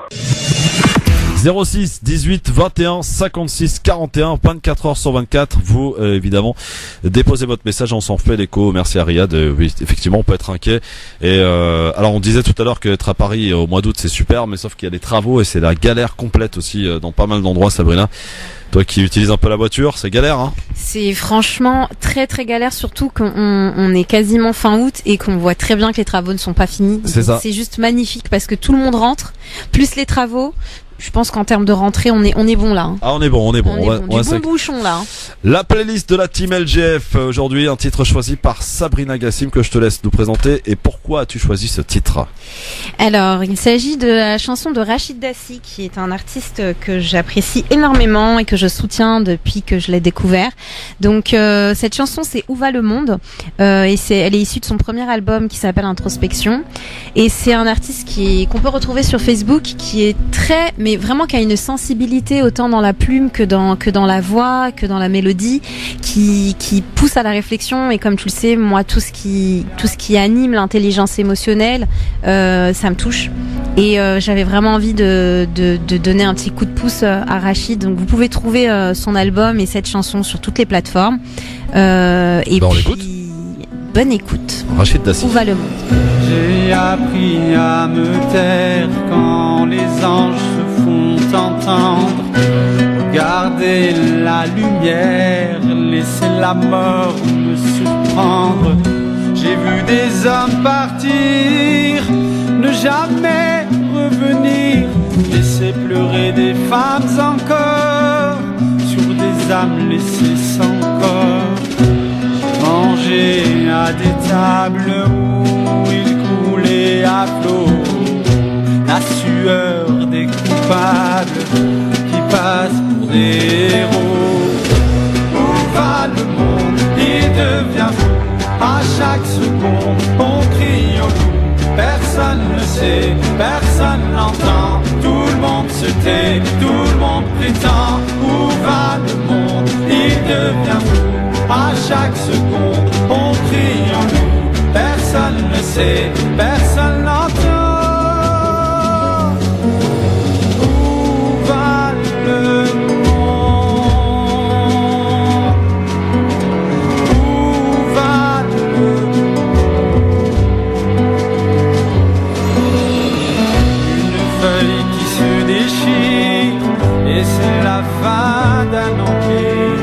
06 18 21 56 41 24 heures sur 24. Vous évidemment déposez votre message, on s'en fait l'écho. Merci à Riyad. Oui, effectivement, on peut être inquiet. Et alors on disait tout à l'heure qu'être à Paris au mois d'août c'est super, mais sauf qu'il y a des travaux et c'est la galère complète aussi dans pas mal d'endroits. Sabrina, toi qui utilises un peu la voiture, c'est galère, hein? C'est franchement très très galère, surtout qu'on est quasiment fin août et qu'on voit très bien que les travaux ne sont pas finis. C'est ça. C'est juste magnifique parce que tout le monde rentre, plus les travaux. Je pense qu'en termes de rentrée, on est bon là. Hein. Ah, on est bon. Du bon bouchon là. Hein. La playlist de la Team LGF. Aujourd'hui, un titre choisi par Sabrina Gassim que je te laisse nous présenter. Et pourquoi as-tu choisi ce titre? Alors, il s'agit de la chanson de Rachid Dassi, qui est un artiste que j'apprécie énormément et que je soutiens depuis que je l'ai découvert. Donc, cette chanson, c'est Où va le monde? Et elle est issue de son premier album qui s'appelle Introspection. Et c'est un artiste qu'on peut retrouver sur Facebook, qui est mais vraiment qui a une sensibilité autant dans la plume que dans la voix, que dans la mélodie, qui pousse à la réflexion. Et comme tu le sais, moi, tout ce qui anime l'intelligence émotionnelle, ça me touche. Et j'avais vraiment envie de donner un petit coup de pouce à Rachid. Donc vous pouvez trouver son album et cette chanson sur toutes les plateformes. Et on l'écoute. Bonne écoute. Rachid Dassi. Où va le monde? J'ai appris à me taire quand les anges se font entendre. Regarder la lumière, laisser la mort me surprendre. J'ai vu des hommes partir, ne jamais revenir. Laisser pleurer des femmes encore, sur des âmes laissées sans corps. Manger à des tables où il coulait à flot la sueur des coupables qui passent pour des héros. Où va le monde? Il devient fou. À chaque seconde, on crie au loup. Personne ne sait, personne n'entend. Tout le monde se tait, tout le monde prétend. Où va le monde? Il devient fou. À chaque seconde, on crie en nous. Personne ne sait, personne n'entend. Où va le monde? Où va le monde? Une feuille qui se déchire, et c'est la fin d'un empire.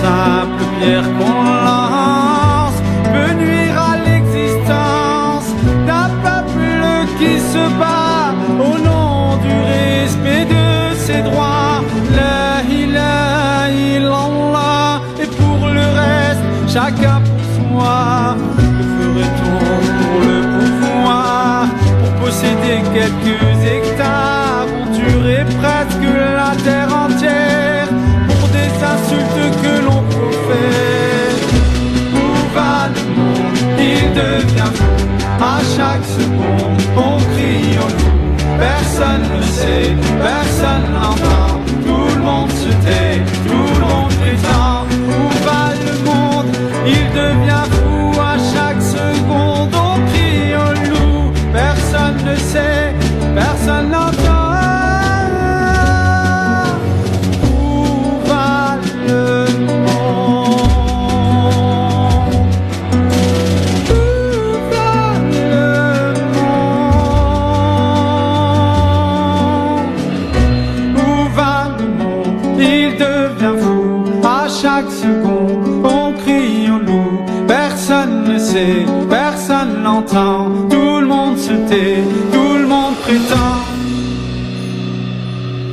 Simple pierre qu'on lance peut nuire à l'existence d'un peuple qui se bat au nom du respect de ses droits. La ilaha illallah. Et pour le reste, chacun pour soi. Que ferait-on pour le pouvoir? Pour posséder quelques hectares, on tuerait presque la terre entière pour des insultes que l'on profère. Où va le monde? Il devient fou. À chaque seconde, on crie au loup. Personne ne sait, personne n'entend. Tout le monde se tait, tout le monde prétend. Où va le monde? Il devient fou. À chaque seconde, on crie au loup. Personne ne sait, personne n'entend. Chaque seconde, on crie au loup. Personne ne sait, personne n'entend. Tout le monde se tait, tout le monde prétend.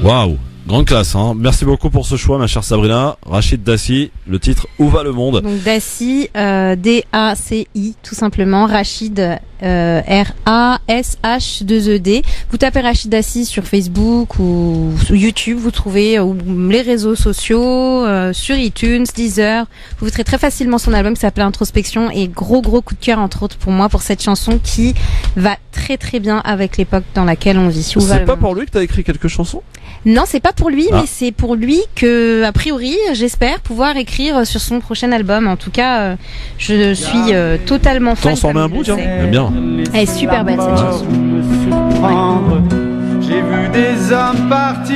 Waouh, grande classe, hein. Merci beaucoup pour ce choix, ma chère Sabrina. Rachid Dassi, le titre Où va le monde? Donc Dassi, D-A-C-I, tout simplement. Rachid, R-A-S-H-2-E-D. Vous tapez Rachid Dassi sur Facebook ou sur YouTube, vous trouvez ou les réseaux sociaux, sur iTunes, Deezer. Vous trouverez très facilement son album qui s'appelle Introspection, et gros coup de cœur entre autres pour moi pour cette chanson qui va très très bien avec l'époque dans laquelle on vit. C'est pas pour lui que t'as écrit quelques chansons? Non, c'est pas pour lui, mais c'est pour lui que, a priori, j'espère pouvoir écrire sur son prochain album. En tout cas, je suis totalement fan. T'en sors un bout, tiens. J'aime bien. Elle est super belle cette chanson. J'ai J'ai vu des hommes partir,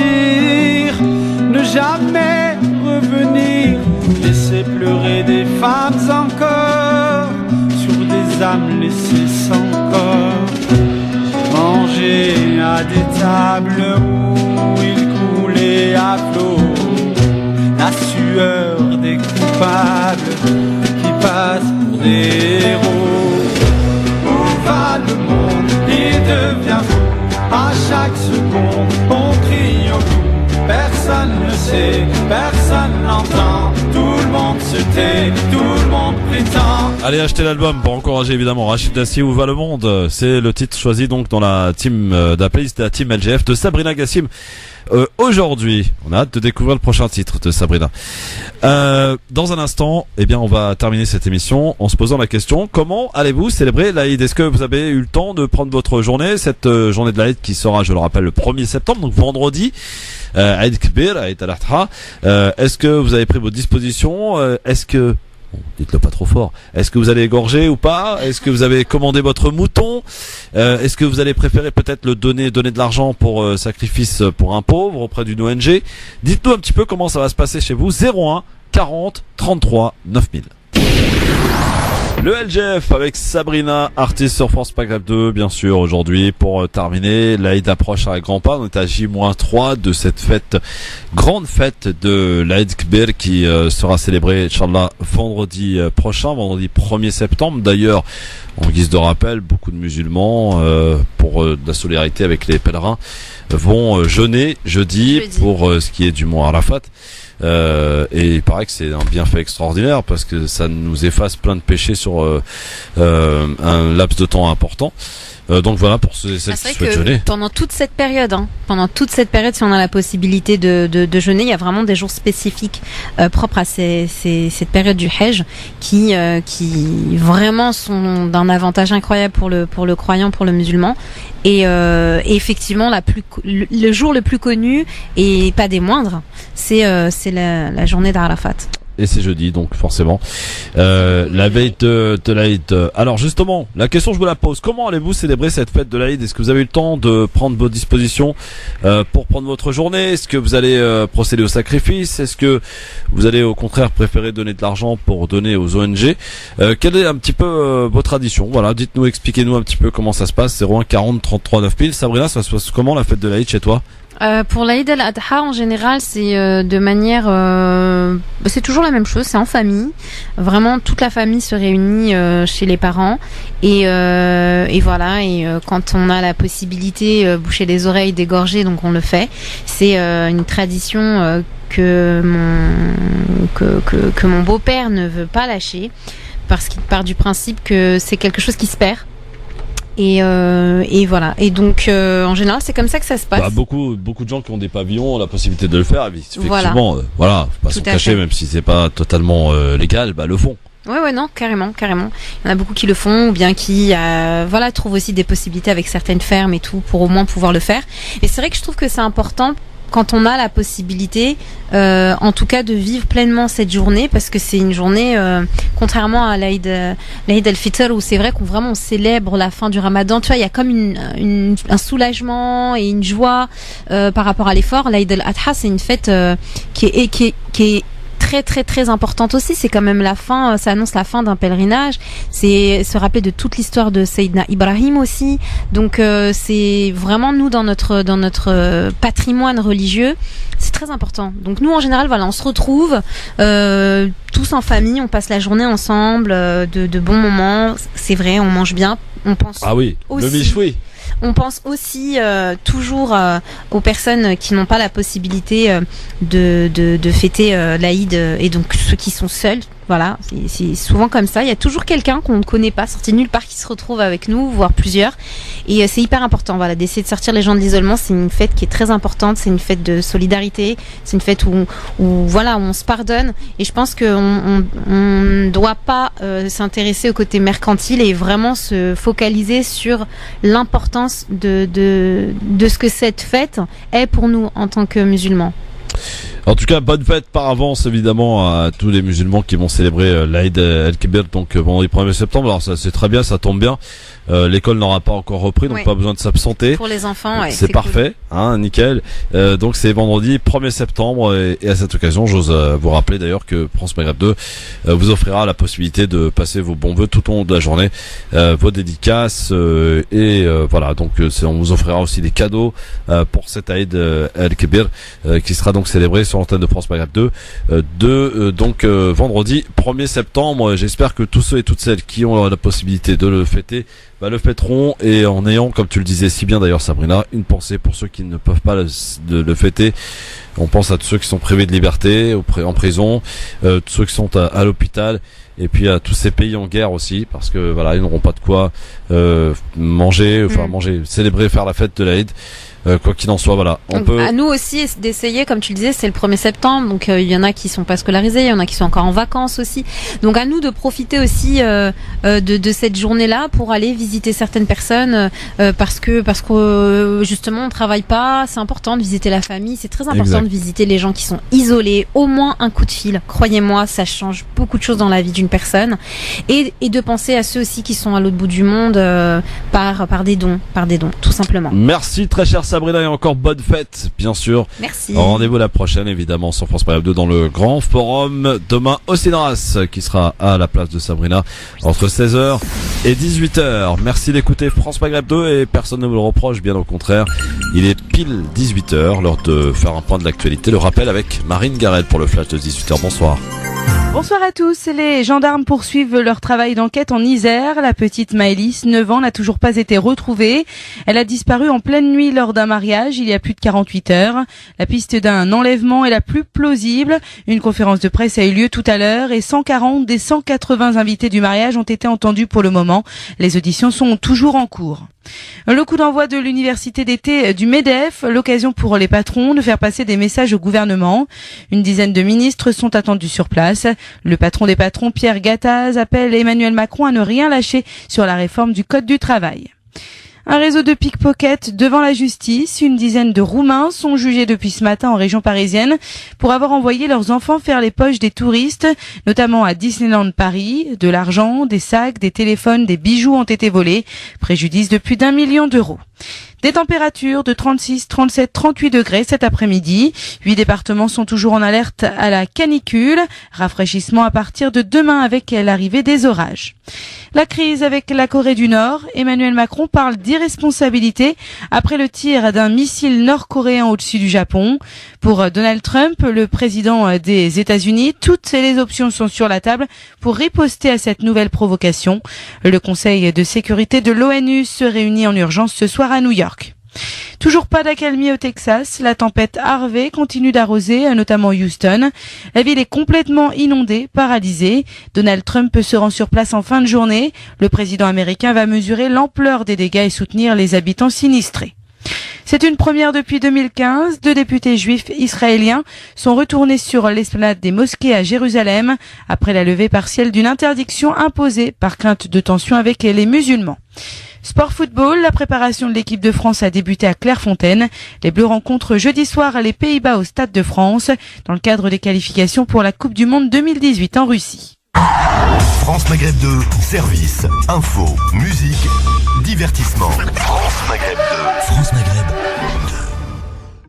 ne jamais revenir, laisser pleurer des femmes encore, sur des âmes laissées sans corps. J'ai mangé à des tables où il coulait à flot la sueur des coupables qui passent pour des héros. Où va le monde? Il devient fou. À chaque seconde, on crie au loup. Personne ne sait, personne n'entend. Tout le monde se tait, tout le monde prétend. Allez, achetez l'album pour encourager évidemment Rachid Dassi, Où va le monde? C'est le titre choisi donc dans la team de la team LGF de Sabrina Gassim. Aujourd'hui, on a hâte de découvrir le prochain titre de Sabrina. Dans un instant, eh bien, on va terminer cette émission en se posant la question: comment allez-vous célébrer l'Aïd? Est-ce que vous avez eu le temps de prendre votre journée, cette journée de l'Aïd qui sera, je le rappelle, le 1er septembre, donc vendredi, Aïd Kbir, Aïd Al-Adha. Est-ce que vous avez pris vos dispositions? Est-ce que dites-le pas trop fort. Est-ce que vous allez égorger ou pas? Est-ce que vous avez commandé votre mouton? Est-ce que vous allez préférer peut-être donner de l'argent pour sacrifice pour un pauvre auprès d'une ONG? Dites-nous un petit peu comment ça va se passer chez vous. 01 40 33 9000. Le LGF avec Sabrina, artiste sur France Maghreb 2, bien sûr, aujourd'hui, pour terminer. L'Aïd approche à grands pas. On est à J-3 de cette fête, grande fête de l'Aïd Kbir qui sera célébrée, Inch'Allah, vendredi prochain, vendredi 1er septembre. D'ailleurs, en guise de rappel, beaucoup de musulmans, pour de la solidarité avec les pèlerins, vont jeûner jeudi pour ce qui est du mont Arafat. Et il paraît que c'est un bienfait extraordinaire parce que ça nous efface plein de péchés sur un laps de temps important. Donc voilà pour ceux qui souhaitent jeûner. Pendant toute cette période, si on a la possibilité de jeûner, il y a vraiment des jours spécifiques propres à cette période du Hajj qui vraiment sont d'un avantage incroyable pour le croyant, pour le musulman. Et effectivement, le jour le plus connu et pas des moindres, c'est la journée d'Arafat. Et c'est jeudi, donc forcément la veille de l'Aïd. Alors justement, la question je vous la pose: comment allez-vous célébrer cette fête de l'Aïd? Est-ce que vous avez eu le temps de prendre vos dispositions pour prendre votre journée? Est-ce que vous allez procéder au sacrifice? Est-ce que vous allez au contraire préférer donner de l'argent pour donner aux ONG? Quelle est un petit peu vos traditions? Voilà, dites-nous, expliquez-nous un petit peu comment ça se passe. 01 40 33 9000. Sabrina, ça se passe comment la fête de l'Aïd chez toi? Pour l'Aïd al-Adha, en général, c'est de manière... c'est toujours la même chose, c'est en famille. Vraiment, toute la famille se réunit chez les parents. Et voilà, et quand on a la possibilité, boucher les oreilles, d'égorger, donc on le fait. C'est une tradition que mon beau-père ne veut pas lâcher, parce qu'il part du principe que c'est quelque chose qui se perd. Et voilà. Et donc en général c'est comme ça que ça se passe. Beaucoup de gens qui ont des pavillons ont la possibilité de le faire. Effectivement, voilà, faut pas s'en cacher, même si c'est pas totalement légal, le font. Ouais, non, carrément. Il y en a beaucoup qui le font, ou bien qui trouvent aussi des possibilités avec certaines fermes et tout pour au moins pouvoir le faire. Et c'est vrai que je trouve que c'est important, quand on a la possibilité, en tout cas, de vivre pleinement cette journée, parce que c'est une journée, contrairement à l'Aïd al-Fitr, où c'est vrai qu'on vraiment célèbre la fin du Ramadan. Tu vois, il y a comme un soulagement et une joie par rapport à l'effort. L'Aïd al-Adha, c'est une fête qui est très très très importante aussi. C'est quand même la fin, ça annonce la fin d'un pèlerinage, c'est se rappeler de toute l'histoire de Sayyidina Ibrahim aussi. Donc c'est vraiment, nous, dans notre patrimoine religieux, c'est très important. Donc nous, en général, voilà, on se retrouve tous en famille, on passe la journée ensemble, de bons moments. C'est vrai, on mange bien, on pense aussi, le michoui. On pense aussi toujours aux personnes qui n'ont pas la possibilité de fêter l'Aïd, et donc ceux qui sont seuls. Voilà, c'est souvent comme ça. Il y a toujours quelqu'un qu'on ne connaît pas, sorti de nulle part, qui se retrouve avec nous, voire plusieurs. Et c'est hyper important, voilà, d'essayer de sortir les gens de l'isolement. C'est une fête qui est très importante. C'est une fête de solidarité. C'est une fête où voilà, on se pardonne. Et je pense qu'on ne doit pas s'intéresser au côté mercantile et vraiment se focaliser sur l'importance de ce que cette fête est pour nous en tant que musulmans. En tout cas, bonne fête par avance évidemment à tous les musulmans qui vont célébrer l'Aïd el-Kibir, donc vendredi 1er septembre. Alors ça c'est très bien, ça tombe bien. L'école n'aura pas encore repris, donc pas besoin de s'absenter. Pour les enfants, c'est parfait, cool. Hein, nickel. Donc c'est vendredi 1er septembre et à cette occasion, j'ose vous rappeler d'ailleurs que France Maghreb 2 vous offrira la possibilité de passer vos bons vœux tout au long de la journée, vos dédicaces et voilà. Donc on vous offrira aussi des cadeaux pour cet Aïd el-Kibir qui sera donc célébré sur l'antenne de France Maghreb 2 donc vendredi 1er septembre. J'espère que tous ceux et toutes celles qui ont la possibilité de le fêter le fêteront, et en ayant, comme tu le disais si bien d'ailleurs Sabrina, une pensée pour ceux qui ne peuvent pas le fêter. On pense à tous ceux qui sont privés de liberté, en prison, tous ceux qui sont à l'hôpital, et puis à tous ces pays en guerre aussi, parce que voilà, ils n'auront pas de quoi manger, célébrer, faire la fête de l'Aïd. Quoi qu'il en soit, voilà. À nous aussi d'essayer, comme tu le disais, c'est le 1er septembre, donc il y en a qui sont pas scolarisés, il y en a qui sont encore en vacances aussi. Donc à nous de profiter aussi de cette journée-là pour aller visiter certaines personnes, parce que justement on travaille pas. C'est important de visiter la famille, c'est très important de visiter les gens qui sont isolés. Au moins un coup de fil, croyez-moi, ça change beaucoup de choses dans la vie d'une personne, et de penser à ceux aussi qui sont à l'autre bout du monde par des dons, tout simplement. Merci très cher Sabrina, et encore bonne fête, bien sûr. Merci. Rendez-vous la prochaine, évidemment, sur France Maghreb 2 dans le grand forum demain au Cédras, qui sera à la place de Sabrina entre 16h et 18h. Merci d'écouter France Maghreb 2 et personne ne vous le reproche, bien au contraire. Il est pile 18h, l'heure de faire un point de l'actualité. Le rappel avec Marine Garel pour le flash de 18h. Bonsoir. Bonsoir à tous. Les gendarmes poursuivent leur travail d'enquête en Isère. La petite Maëlys, 9 ans, n'a toujours pas été retrouvée. Elle a disparu en pleine nuit lors d'un mariage il y a plus de 48 heures. La piste d'un enlèvement est la plus plausible. Une conférence de presse a eu lieu tout à l'heure et 140 des 180 invités du mariage ont été entendus pour le moment. Les auditions sont toujours en cours. Le coup d'envoi de l'université d'été du MEDEF, l'occasion pour les patrons de faire passer des messages au gouvernement. Une dizaine de ministres sont attendus sur place. Le patron des patrons, Pierre Gattaz, appelle Emmanuel Macron à ne rien lâcher sur la réforme du Code du travail. Un réseau de pickpockets devant la justice. Une dizaine de Roumains sont jugés depuis ce matin en région parisienne pour avoir envoyé leurs enfants faire les poches des touristes, notamment à Disneyland Paris. De l'argent, des sacs, des téléphones, des bijoux ont été volés. Préjudice de plus d'1 million d'euros. Des températures de 36, 37, 38 degrés cet après-midi. 8 départements sont toujours en alerte à la canicule. Rafraîchissement à partir de demain avec l'arrivée des orages. La crise avec la Corée du Nord. Emmanuel Macron parle d'irresponsabilité après le tir d'un missile nord-coréen au-dessus du Japon. Pour Donald Trump, le président des États-Unis, toutes les options sont sur la table pour riposter à cette nouvelle provocation. Le Conseil de sécurité de l'ONU se réunit en urgence ce soir à New York. Toujours pas d'accalmie au Texas. La tempête Harvey continue d'arroser, notamment Houston. La ville est complètement inondée, paralysée. Donald Trump se rend sur place en fin de journée. Le président américain va mesurer l'ampleur des dégâts et soutenir les habitants sinistrés. C'est une première depuis 2015. 2 députés juifs israéliens sont retournés sur l'esplanade des mosquées à Jérusalem après la levée partielle d'une interdiction imposée par crainte de tension avec les musulmans. Sport football, la préparation de l'équipe de France a débuté à Clairefontaine. Les Bleus rencontrent jeudi soir les Pays-Bas au Stade de France dans le cadre des qualifications pour la Coupe du Monde 2018 en Russie. France Maghreb 2, service, info, musique, divertissement. France Maghreb 2. France Maghreb 2.